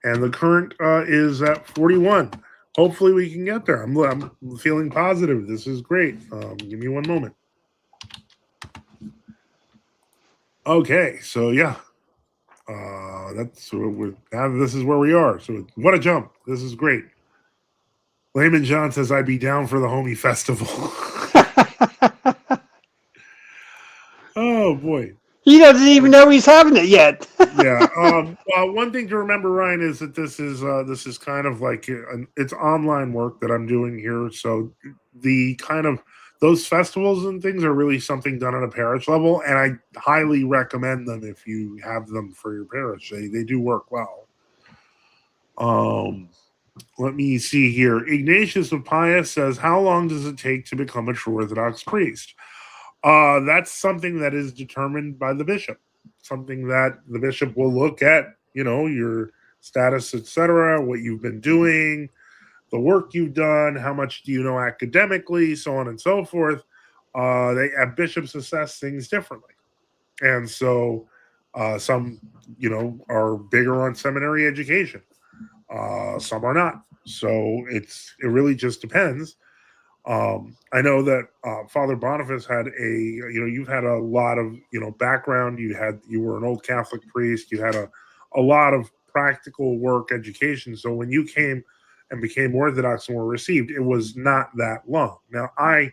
And the current is at 41. Hopefully we can get there. I'm feeling positive. This is great. Give me one moment. Okay, so yeah, that's now. This is where we are. So what a jump! This is great. Layman John says I'd be down for the homie festival. Oh boy. He doesn't even know he's having it yet. Yeah. Well, one thing to remember, Ryan, is that this is kind of like it's online work that I'm doing here. So the kind of those festivals and things are really something done on a parish level, and I highly recommend them if you have them for your parish. They do work well. Let me see here. Ignatius of Pius says, "How long does it take to become a true Orthodox priest?" That's something that is determined by the bishop. Something that the bishop will look at, your status, etc., what you've been doing, the work you've done, how much do you know academically, so on and so forth. Bishops assess things differently, and so some, are bigger on seminary education. Some are not. So it really just depends. I know that Father Boniface had you've had a lot of, background. You were an old Catholic priest. You had a lot of practical work education. So when you came and became Orthodox and were received, it was not that long. Now, I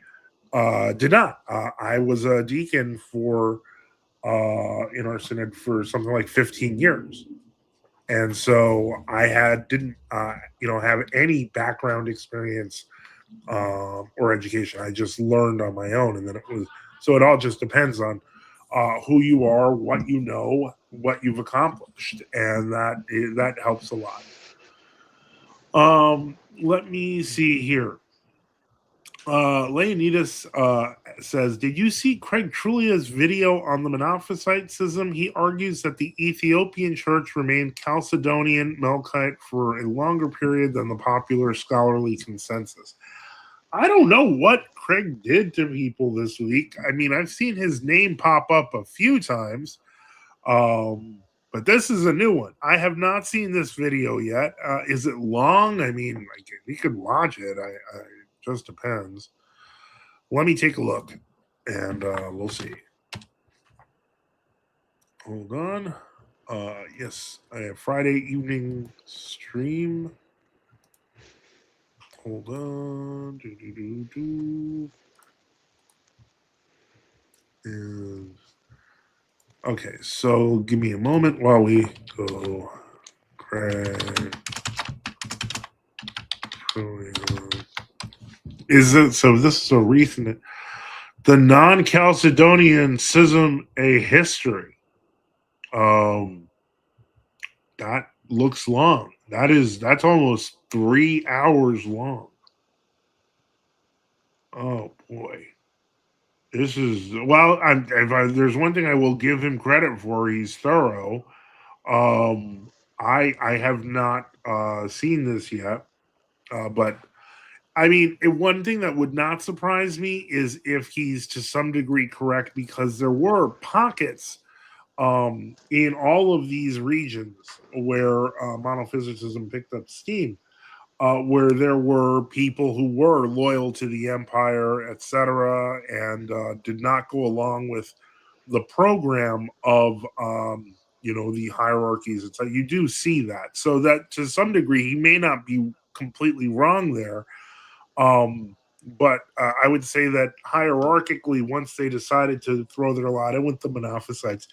did not. I was a deacon for in our synod for something like 15 years. And so I didn't have any background experience or education. I just learned on my own, and then it all just depends on who you are, what you know, what you've accomplished, and that helps a lot. Let me see here. Leonidas says, did you see Craig Trulia's video on the Monophysitism? He argues that the Ethiopian church remained Chalcedonian Melkite for a longer period than the popular scholarly consensus. I don't know what Craig did to people this week. I've seen his name pop up a few times, but this is a new one. I have not seen this video yet. Is it long? We could watch it. It just depends. Let me take a look and we'll see. Hold on. Yes, I have Friday evening stream. Hold on. And okay, so give me a moment while we go. Is it so? This is a recent. The non-Chalcedonian schism, a history. That looks long. That's almost 3 hours long. Oh boy, this is well. There's one thing I will give him credit for. He's thorough. I have not seen this yet, but I mean, one thing that would not surprise me is if he's to some degree correct, because there were pockets in all of these regions where monophysitism picked up steam, where there were people who were loyal to the empire, etc., and did not go along with the program of the hierarchies. It's like you do see that, so that to some degree he may not be completely wrong there. But I would say that hierarchically, once they decided to throw their lot in with the Monophysites,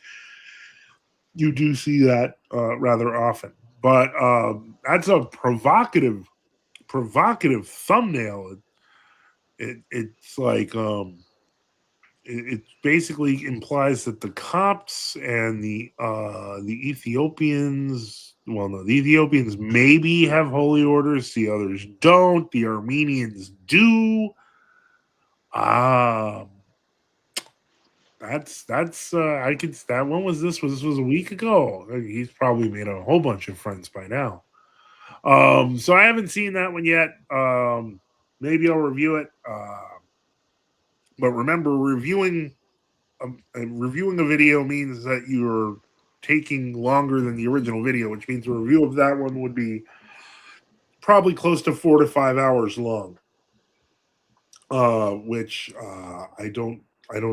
you do see that rather often. But that's a provocative thumbnail. It's like it basically implies that the Copts and the Ethiopians, well, no, the Ethiopians maybe have holy orders, the others don't. The Armenians do. That's I could that when was this? This was a week ago. He's probably made a whole bunch of friends by now. So I haven't seen that one yet. Maybe I'll review it. But remember, reviewing a video means that you're taking longer than the original video, which means a review of that one would be probably close to 4 to 5 hours long. Which I don't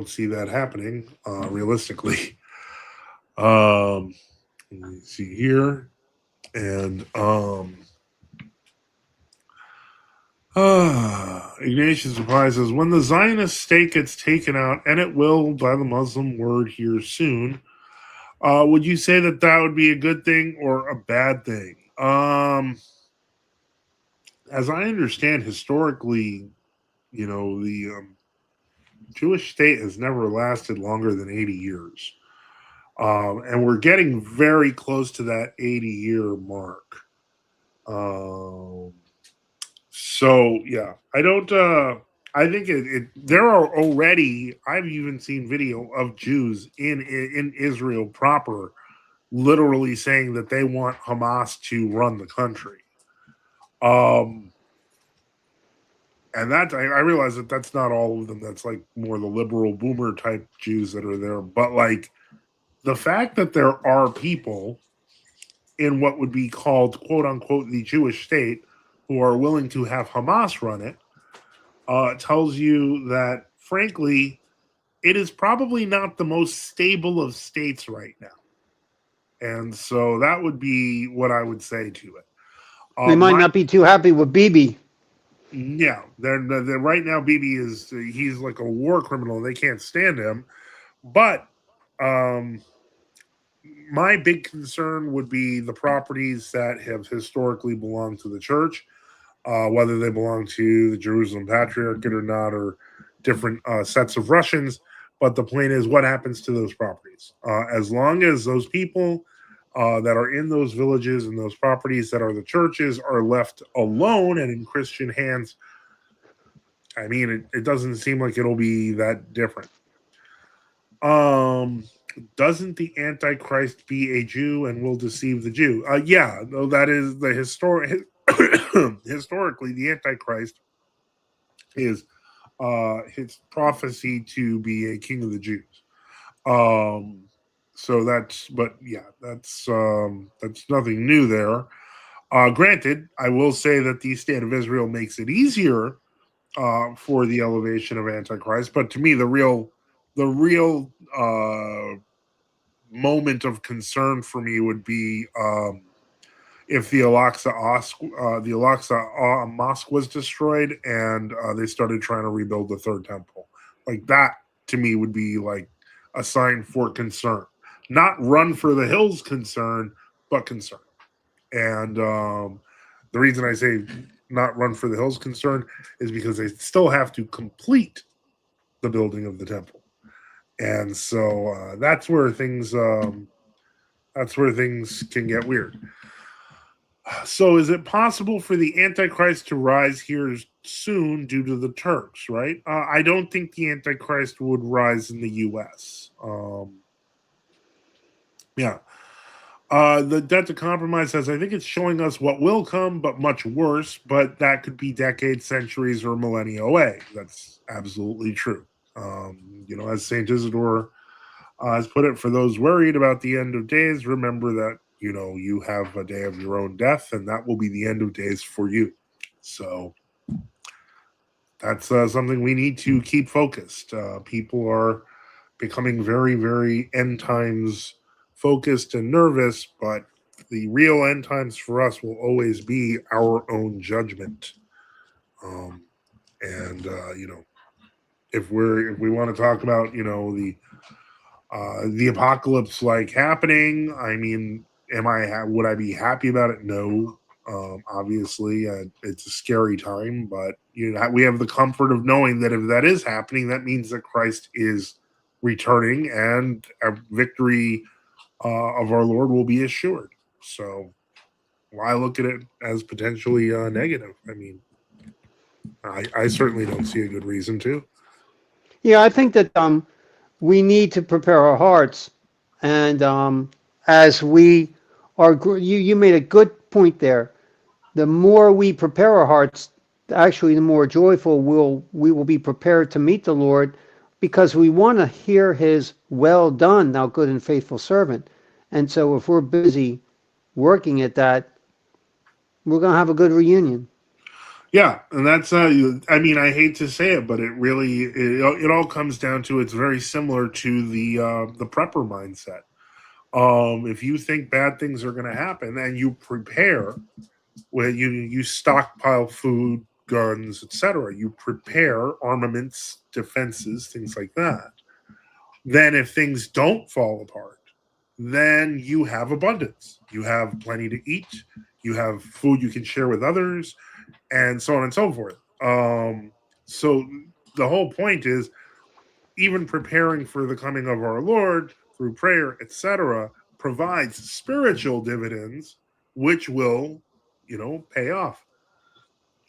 see that happening realistically. Let me see here, and Ignatius Replies says, when the Zionist state gets taken out, and it will by the Muslim word here soon, would you say that that would be a good thing or a bad thing? As I understand historically, the Jewish state has never lasted longer than 80 years. And we're getting very close to that 80-year mark. So yeah, I don't. I think there are already. I've even seen video of Jews in Israel proper, literally saying that they want Hamas to run the country. And that I realize that that's not all of them. That's like more the liberal boomer type Jews that are there. But like the fact that there are people in what would be called quote unquote the Jewish state who are willing to have Hamas run it tells you that, frankly, it is probably not the most stable of states right now. And so that would be what I would say to it. They might not be too happy with Bibi. Yeah, they're right now. Bibi he's like a war criminal. They can't stand him. But my big concern would be the properties that have historically belonged to the church, whether they belong to the Jerusalem Patriarchate or not, or different sets of Russians. But the point is, what happens to those properties? As long as those people that are in those villages and those properties that are the churches are left alone and in Christian hands, I mean, it doesn't seem like it'll be that different. Doesn't the Antichrist be a Jew and will deceive the Jew? Yeah, though that is the historically, the Antichrist is his prophecy to be a king of the Jews. So that's nothing new there. Granted, I will say that the state of Israel makes it easier for the elevation of Antichrist, but to me, the real the real moment of concern for me would be if the Al-Aqsa mosque was destroyed and they started trying to rebuild the third temple. Like that to me would be like a sign for concern, not run for the hills concern, but concern. And the reason I say not run for the hills concern is because they still have to complete the building of the temple, and so that's where things can get weird. So, is it possible for the Antichrist to rise here soon due to the Turks? Right? I don't think the Antichrist would rise in the U.S. Yeah. The debt to compromise says, I think it's showing us what will come, but much worse. But that could be decades, centuries, or millennia away. That's absolutely true. As Saint Isidore has put it, for those worried about the end of days, remember that you have a day of your own death, and that will be the end of days for you. So that's something we need to keep focused. People are becoming very, very end times focused and nervous, but the real end times for us will always be our own judgment. And if we want to talk about the apocalypse like happening, I mean, would I be happy about it? No. Obviously, it's a scary time, but we have the comfort of knowing that if that is happening, that means that Christ is returning and a victory of our Lord will be assured. So why look at it as potentially negative? I mean, I certainly don't see a good reason to. Yeah, I think that we need to prepare our hearts, and as we are, you made a good point there. The more we prepare our hearts, actually, the more joyful we will be prepared to meet the Lord, because we want to hear His "Well done, thou good and faithful servant." And so, if we're busy working at that, we're going to have a good reunion. Yeah, and that's I mean, I hate to say it, but it all comes down to it's very similar to the prepper mindset. If you think bad things are going to happen and you prepare, when you stockpile food, guns, etc., you prepare armaments, defenses, things like that. Then if things don't fall apart, then you have abundance. You have plenty to eat. You have food you can share with others, and so on and so forth. So the whole point is even preparing for the coming of our Lord through prayer, etc., provides spiritual dividends, which will, pay off.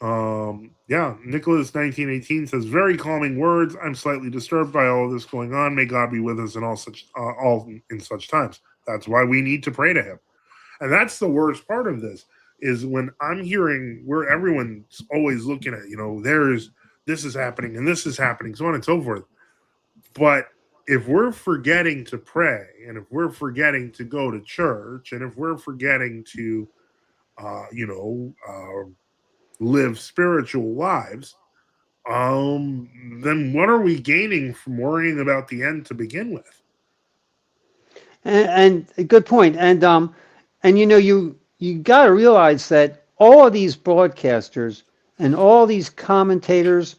Yeah, Nicholas 1918 says, very calming words. I'm slightly disturbed by all of this going on. May God be with us in all in such times. That's why we need to pray to Him, and that's the worst part of this is when I'm hearing where everyone's always looking at, there's this is happening and this is happening, so on and so forth. But if we're forgetting to pray, and if we're forgetting to go to church, and if we're forgetting to, uh, you know, uh, live spiritual lives, then what are we gaining from worrying about the end to begin with? And a good point. And you got to realize that all of these broadcasters and all these commentators,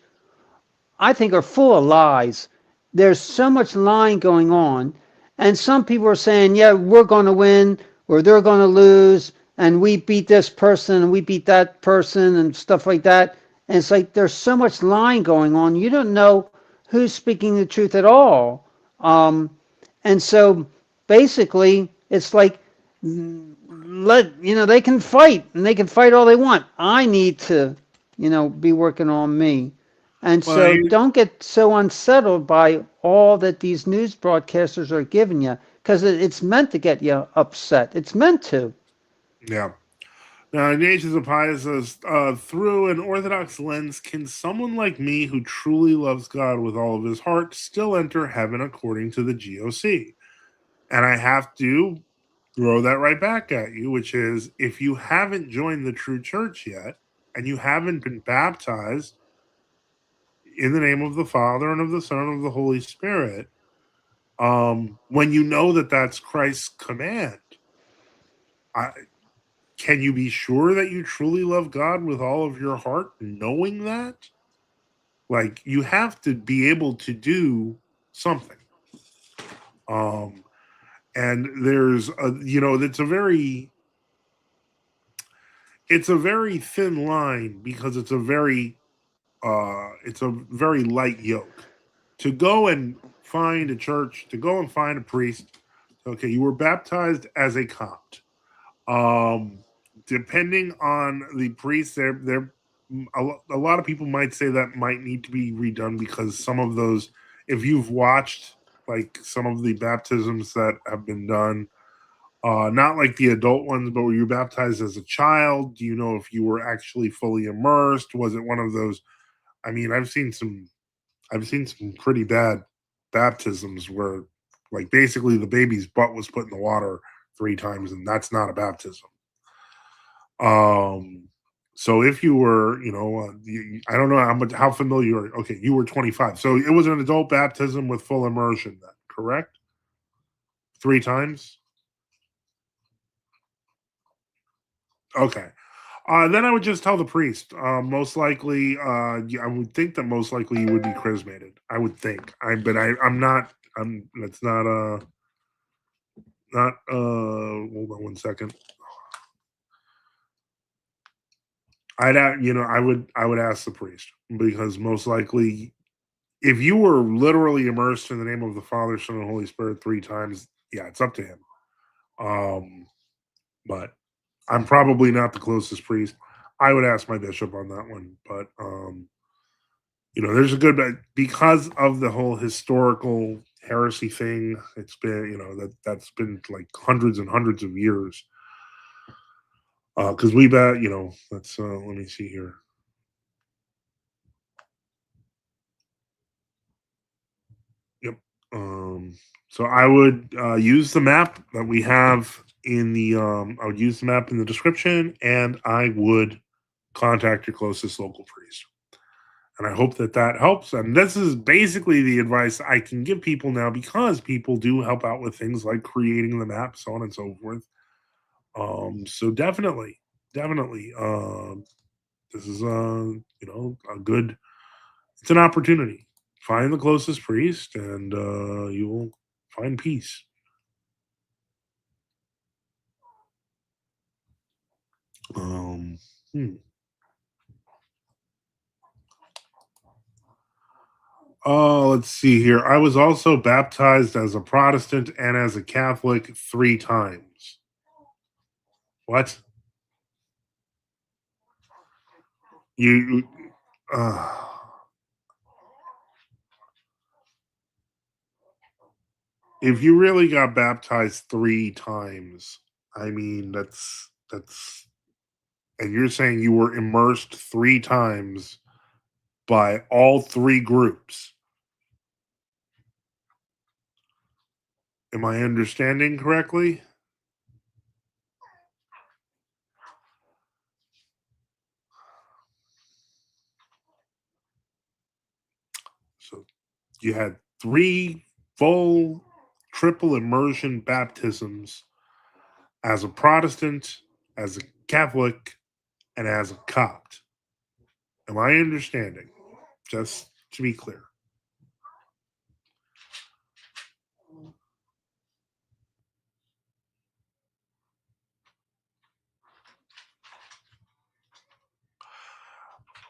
I think, are full of lies. There's so much lying going on, and some people are saying, "Yeah, we're going to win," or "They're going to lose," and we beat this person and we beat that person and stuff like that. And it's like there's so much lying going on. You don't know who's speaking the truth at all. And so basically, it's like they can fight and they can fight all they want. I need to be working on me. And Well, so don't get so unsettled by all that these news broadcasters are giving you, because it's meant to get you upset. It's meant to. yeah. Now, Ignatius of Pius says, through an Orthodox lens, can someone like me who truly loves God with all of his heart still enter heaven according to the GOC? And I have to throw that right back at you, which is if you haven't joined the true church yet and you haven't been baptized in the name of the Father and of the Son and of the Holy Spirit, When you know that that's Christ's command, I, can you be sure that you truly love God with all of your heart, knowing that? Like, you have to be able to do something. Um, and there's a, it's a very thin line because it's a very light yoke to go and find a church, to go and find a priest. Okay, you were baptized as a Copt. Um, Depending on the priest, a lot of people might say that might need to be redone because some of those, if you've watched like some of the baptisms that have been done, not like the adult ones, but were you baptized as a child? Do you know if you were actually fully immersed? Was it one of those? I mean, I've seen some pretty bad baptisms where, like, basically the baby's butt was put in the water 3 times, and that's not a baptism. Um, so if you were, I don't know how familiar you are. Okay, you were 25, so it was an adult baptism with full immersion. Then, correct? 3 times. Okay. Then I would just tell the priest. Most likely, I would think that most likely you would be chrismated. I would think. I'm not. I'm. That's not. Not. Hold on one second. I would ask the priest because most likely, if you were literally immersed in the name of the Father, Son, and Holy Spirit 3 times, yeah, it's up to him. Um, but I'm probably not the closest priest. I would ask my bishop on that one, but there's a good because of the whole historical heresy thing. It's been, that's been like hundreds and hundreds of years. Because we bet, let's let me see here. Yep. So I would use the map that we have in the. I would use the map in the description, and I would contact your closest local priest. And I hope that that helps. And this is basically the advice I can give people now because people do help out with things like creating the map, so on and so forth. So definitely, this is a good. It's an opportunity. Find the closest priest, and you will find peace. Um, hmm. Oh, let's see here. I was also baptized as a Protestant and as a Catholic 3 times. What? You? Uh, if you really got baptized 3 times, I mean and you're saying you were immersed 3 times by all 3 groups. Am I understanding correctly? So you had 3 full triple immersion baptisms as a Protestant, as a Catholic, and as a Copt. Am I understanding? Just to be clear.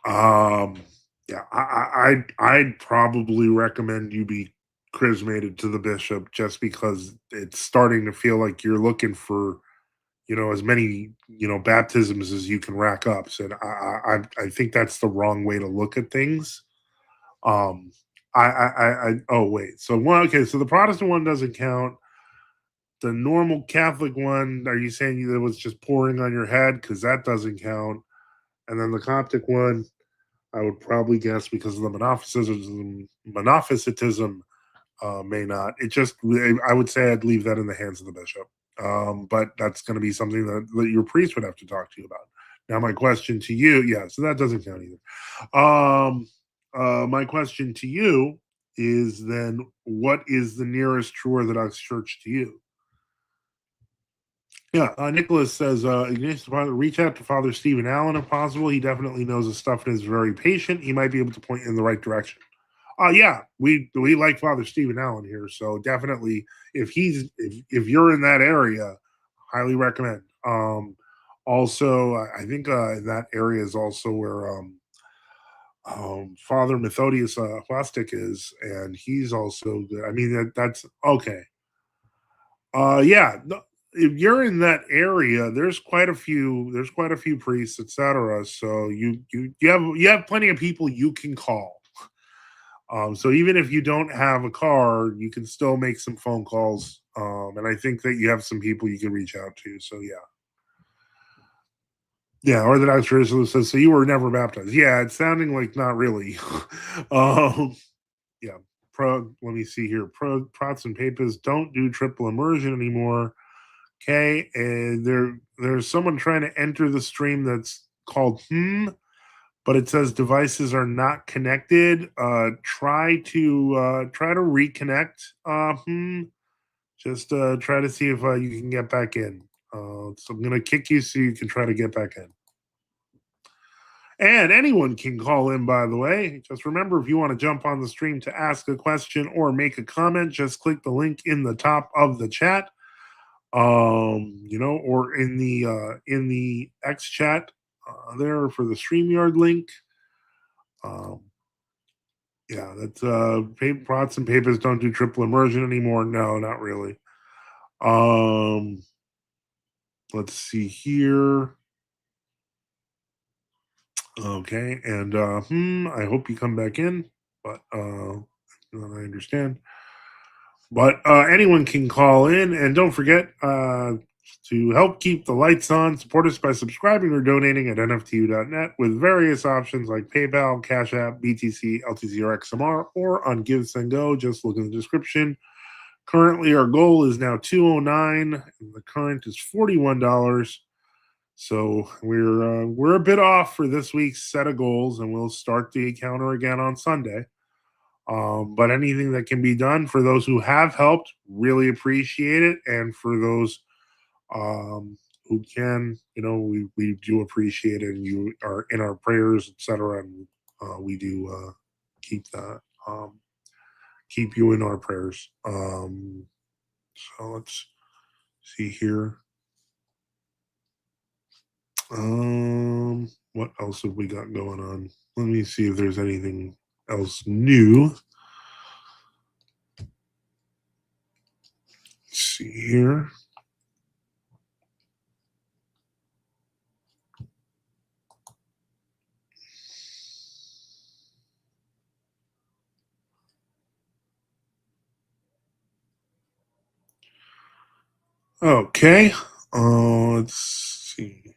Um, yeah, I'd probably recommend you be chrismated to the bishop just because it's starting to feel like you're looking for as many baptisms as you can rack up. So I think that's the wrong way to look at things. Um, oh wait, so one okay, so the Protestant one doesn't count. The normal Catholic one, are you saying that it was just pouring on your head? Because that doesn't count. And then the Coptic one, I would probably guess because of the monophysitism may not. I would say I'd leave that in the hands of the bishop. But that's going to be something that your priest would have to talk to you about. Now, my question to you, yeah, so that doesn't count either. My question to you is then what is the nearest true Orthodox church to you? Yeah, Nicholas says, Ignatius, reach out to Father Stephen Allen if possible. He definitely knows his stuff and is very patient. He might be able to point in the right direction. Yeah, we like Father Stephen Allen here, so definitely if you're in that area, highly recommend. Also, I think in that area is also where Father Methodius Plastic is, and he's also good. I mean that's okay. Yeah, if you're in that area, there's quite a few priests, etc. So you have plenty of people you can call. So even if you don't have a car, you can still make some phone calls. And I think that you have some people you can reach out to. So yeah. Yeah, Orthodox traditionalist says, so you were never baptized. Yeah, it's sounding like not really. um, yeah. Let me see here. Prots and Papists don't do triple immersion anymore. Okay, and there's someone trying to enter the stream that's called but it says devices are not connected. Try to reconnect. Just try to see if you can get back in. So I'm gonna kick you so you can try to get back in. And anyone can call in, by the way. Just remember, if you want to jump on the stream to ask a question or make a comment, just click the link in the top of the chat. Or in the X chat there for the StreamYard link. Yeah, that's Prots and Papists don't do triple immersion anymore. No, not really. Let's see here. Okay, and I hope you come back in, but I understand. But anyone can call in, and don't forget to help keep the lights on. Support us by subscribing or donating at NFTU.net with various options like PayPal, Cash App, BTC, LTC, or XMR, or on Give Send Go. Just look in the description. Currently, our goal is now $209, and the current is $41. So we're a bit off for this week's set of goals, and we'll start the encounter again on Sunday. But anything that can be done for those who have helped, really appreciate it. And for those who can, we do appreciate it. And you are in our prayers, etc. And we do keep that, keep you in our prayers. So let's see here. What else have we got going on? Let me see if there's anything else new. Let's see here. Okay. Let's see.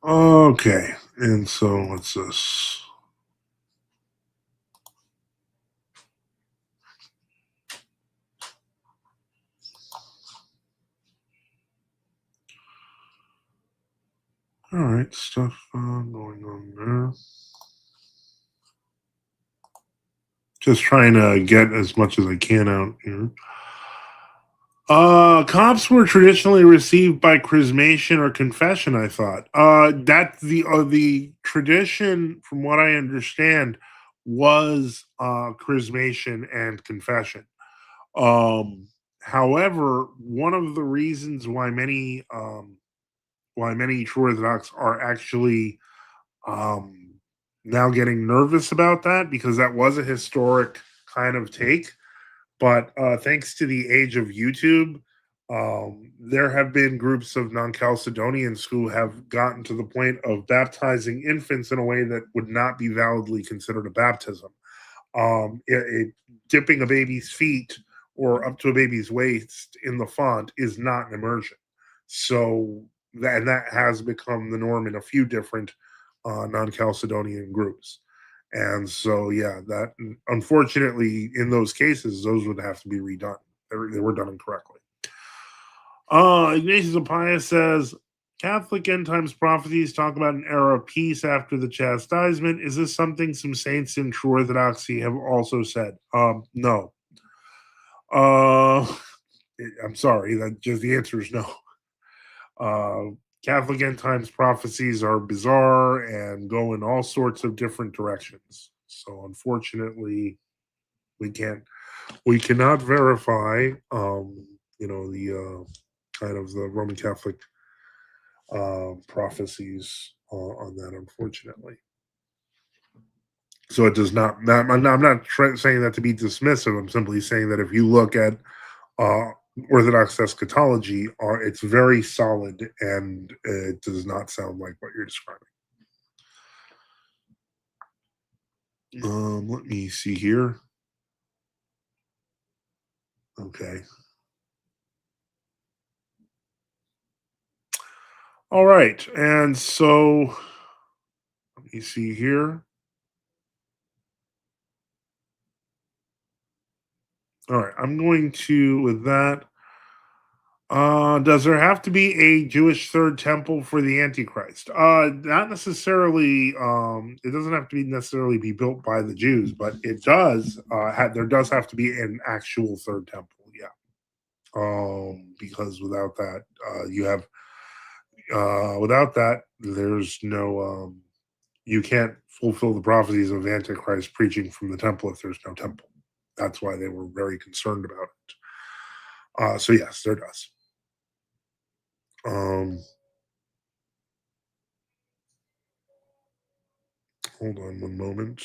Okay. And so what's this? All right, stuff going on there. Just trying to get as much as I can out here. Cops were traditionally received by chrismation or confession. I thought. That's the tradition, from what I understand, was chrismation and confession. However, one of the reasons why many true Orthodox are actually um, now getting nervous about that, because that was a historic kind of take. But thanks to the age of YouTube, there have been groups of non Chalcedonians who have gotten to the point of baptizing infants in a way that would not be validly considered a baptism. Dipping a baby's feet or up to a baby's waist in the font is not an immersion. So that has become the norm in a few different non-Chalcedonian groups. And so, yeah, that unfortunately in those cases, those would have to be redone. They were done incorrectly. Ignatius of Pius says Catholic end times prophecies talk about an era of peace after the chastisement. Is this something some saints in true Orthodoxy have also said? No. Uh, I'm sorry. That just the answer is no. Catholic end times prophecies are bizarre and go in all sorts of different directions. So unfortunately, we cannot verify the kind of the Roman Catholic prophecies on that, unfortunately. So it does not. I'm not saying that to be dismissive. I'm simply saying that if you look at uh, Orthodox eschatology, it's very solid and it does not sound like what you're describing. Let me see here. Okay. All right. And so let me see here. All right. I'm going to, with that, does there have to be a Jewish third temple for the Antichrist? Not necessarily. It doesn't have to be necessarily be built by the Jews, but it does. There does have to be an actual third temple. Yeah. Because without that, without that, there's no. You can't fulfill the prophecies of Antichrist preaching from the temple if there's no temple. That's why they were very concerned about it. So yes, there does. Um, Hold on one moment.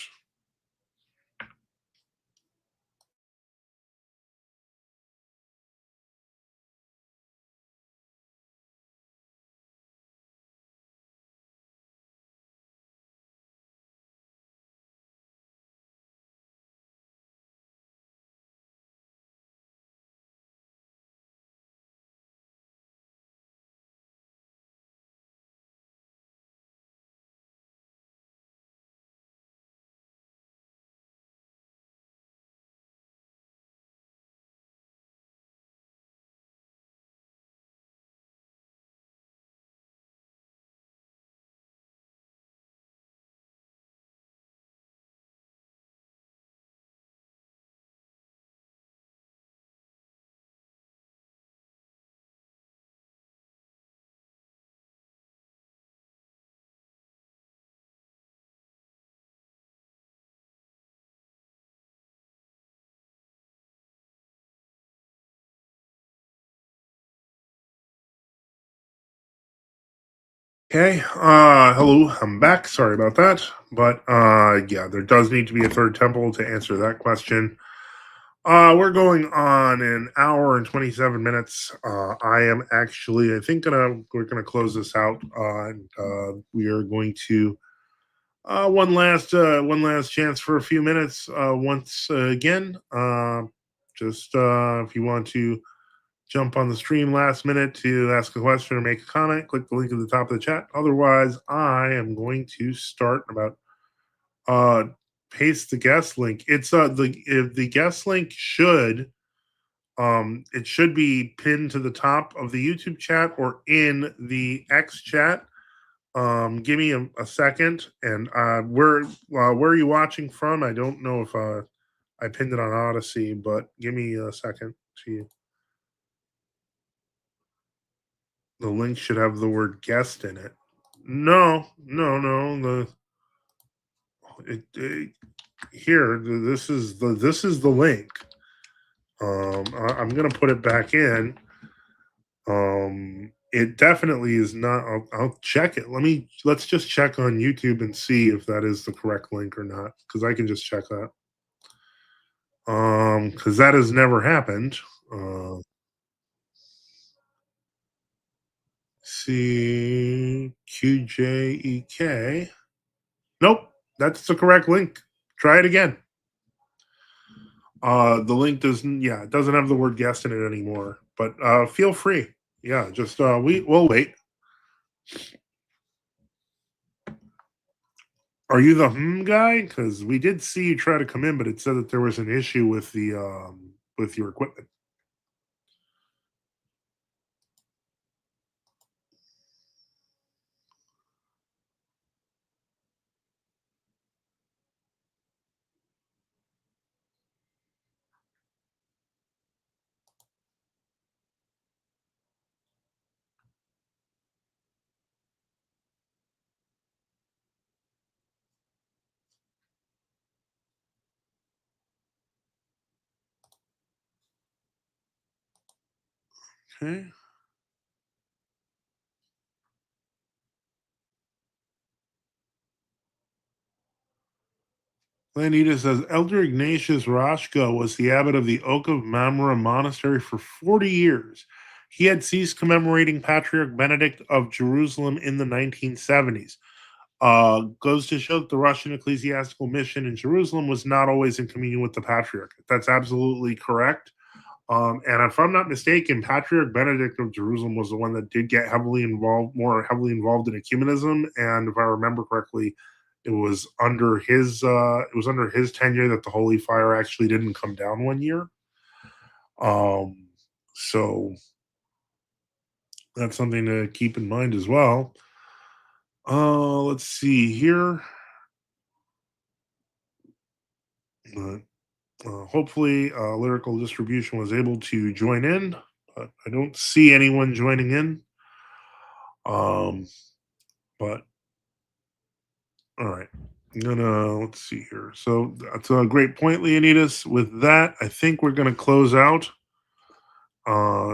Okay. Hello. I'm back. Sorry about that. But yeah, there does need to be a third temple to answer that question. We're going on an hour and 27 minutes. I am actually, I think, we're gonna close this out. And we are going to one last chance for a few minutes. Once again, just if you want to jump on the stream last minute to ask a question or make a comment, click the link at the top of the chat. Otherwise, I am going to start about paste the guest link. It's the guest link should it should be pinned to the top of the YouTube chat or in the X chat. Give me a second. And where are you watching from? I don't know if I pinned it on Odyssey, but give me a second to the link should have the word guest in it. No, no, no. Here, this is the link. I'm gonna put it back in. It definitely is not. I'll check it. Let's just check on YouTube and see if that is the correct link or not, because I can just check that. Because that has never happened. CQJEK. Nope, that's the correct link. Try it again. The link doesn't. Yeah, it doesn't have the word guest in it anymore. But feel free. Yeah, just we'll wait. Are you the guy? Because we did see you try to come in, but it said that there was an issue with your equipment. Okay. Lanita says Elder Ignatius Roshko was the abbot of the Oak of Mamre Monastery for 40 years. He had ceased commemorating Patriarch Benedict of Jerusalem in the 1970s. Goes to show that the Russian ecclesiastical mission in Jerusalem was not always in communion with the Patriarch. That's absolutely correct. And if I'm not mistaken, Patriarch Benedict of Jerusalem was the one that did get more heavily involved in ecumenism. And if I remember correctly, it was under his tenure that the Holy Fire actually didn't come down one year. So that's something to keep in mind as well. Let's see here. Hopefully, Lyrical Distribution was able to join in, but I don't see anyone joining in. But all right, let's see here. So that's a great point, Leonidas. With that, I think we're gonna close out.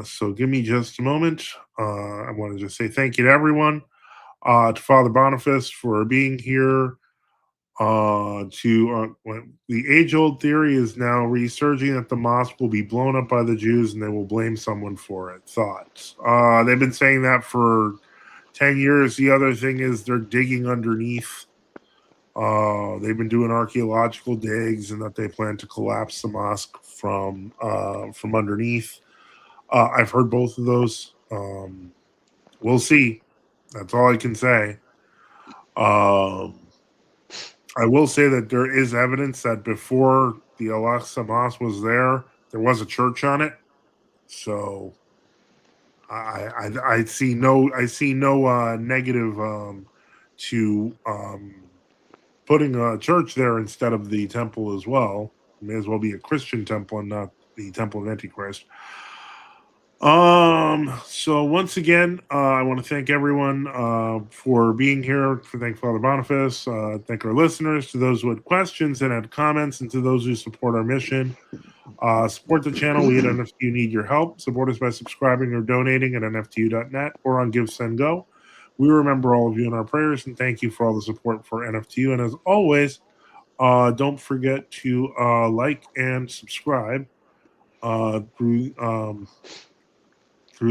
So give me just a moment. I want to just say thank you to everyone, to Father Boniface for being here. The age-old theory is now resurging that the mosque will be blown up by the Jews and they will blame someone for it. Thoughts? They've been saying that for 10 years. The other thing is they're digging underneath. They've been doing archaeological digs, and that they plan to collapse the mosque from underneath. I've heard both of those. We'll see. That's all I can say. I will say that there is evidence that before the Al-Aqsa Mosque was there was a church on it. So I see no negative to putting a church there instead of the temple as well. It may as well be a Christian temple and not the temple of Antichrist. So once again, I want to thank everyone for being here. Thank Father Boniface. Thank our listeners, to those who had questions and had comments, and to those who support our mission. Support the channel. We at NFTU need your help. Support us by subscribing or donating at nftu.net or on Give Send Go. We remember all of you in our prayers, and thank you for all the support for NFTU. And as always, don't forget to like and subscribe through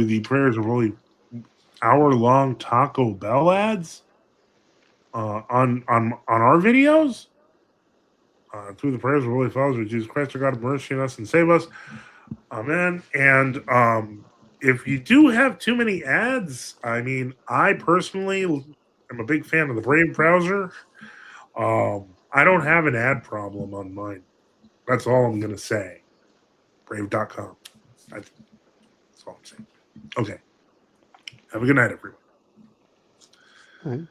the prayers of really hour-long Taco Bell ads on our videos. Through the prayers of Holy Fathers of Jesus Christ, our God, have mercy on us and save us. Amen. And if you do have too many ads, I mean, I personally am a big fan of the Brave browser. I don't have an ad problem on mine. That's all I'm going to say. Brave.com. That's all I'm saying. Okay. Have a good night, everyone. All right.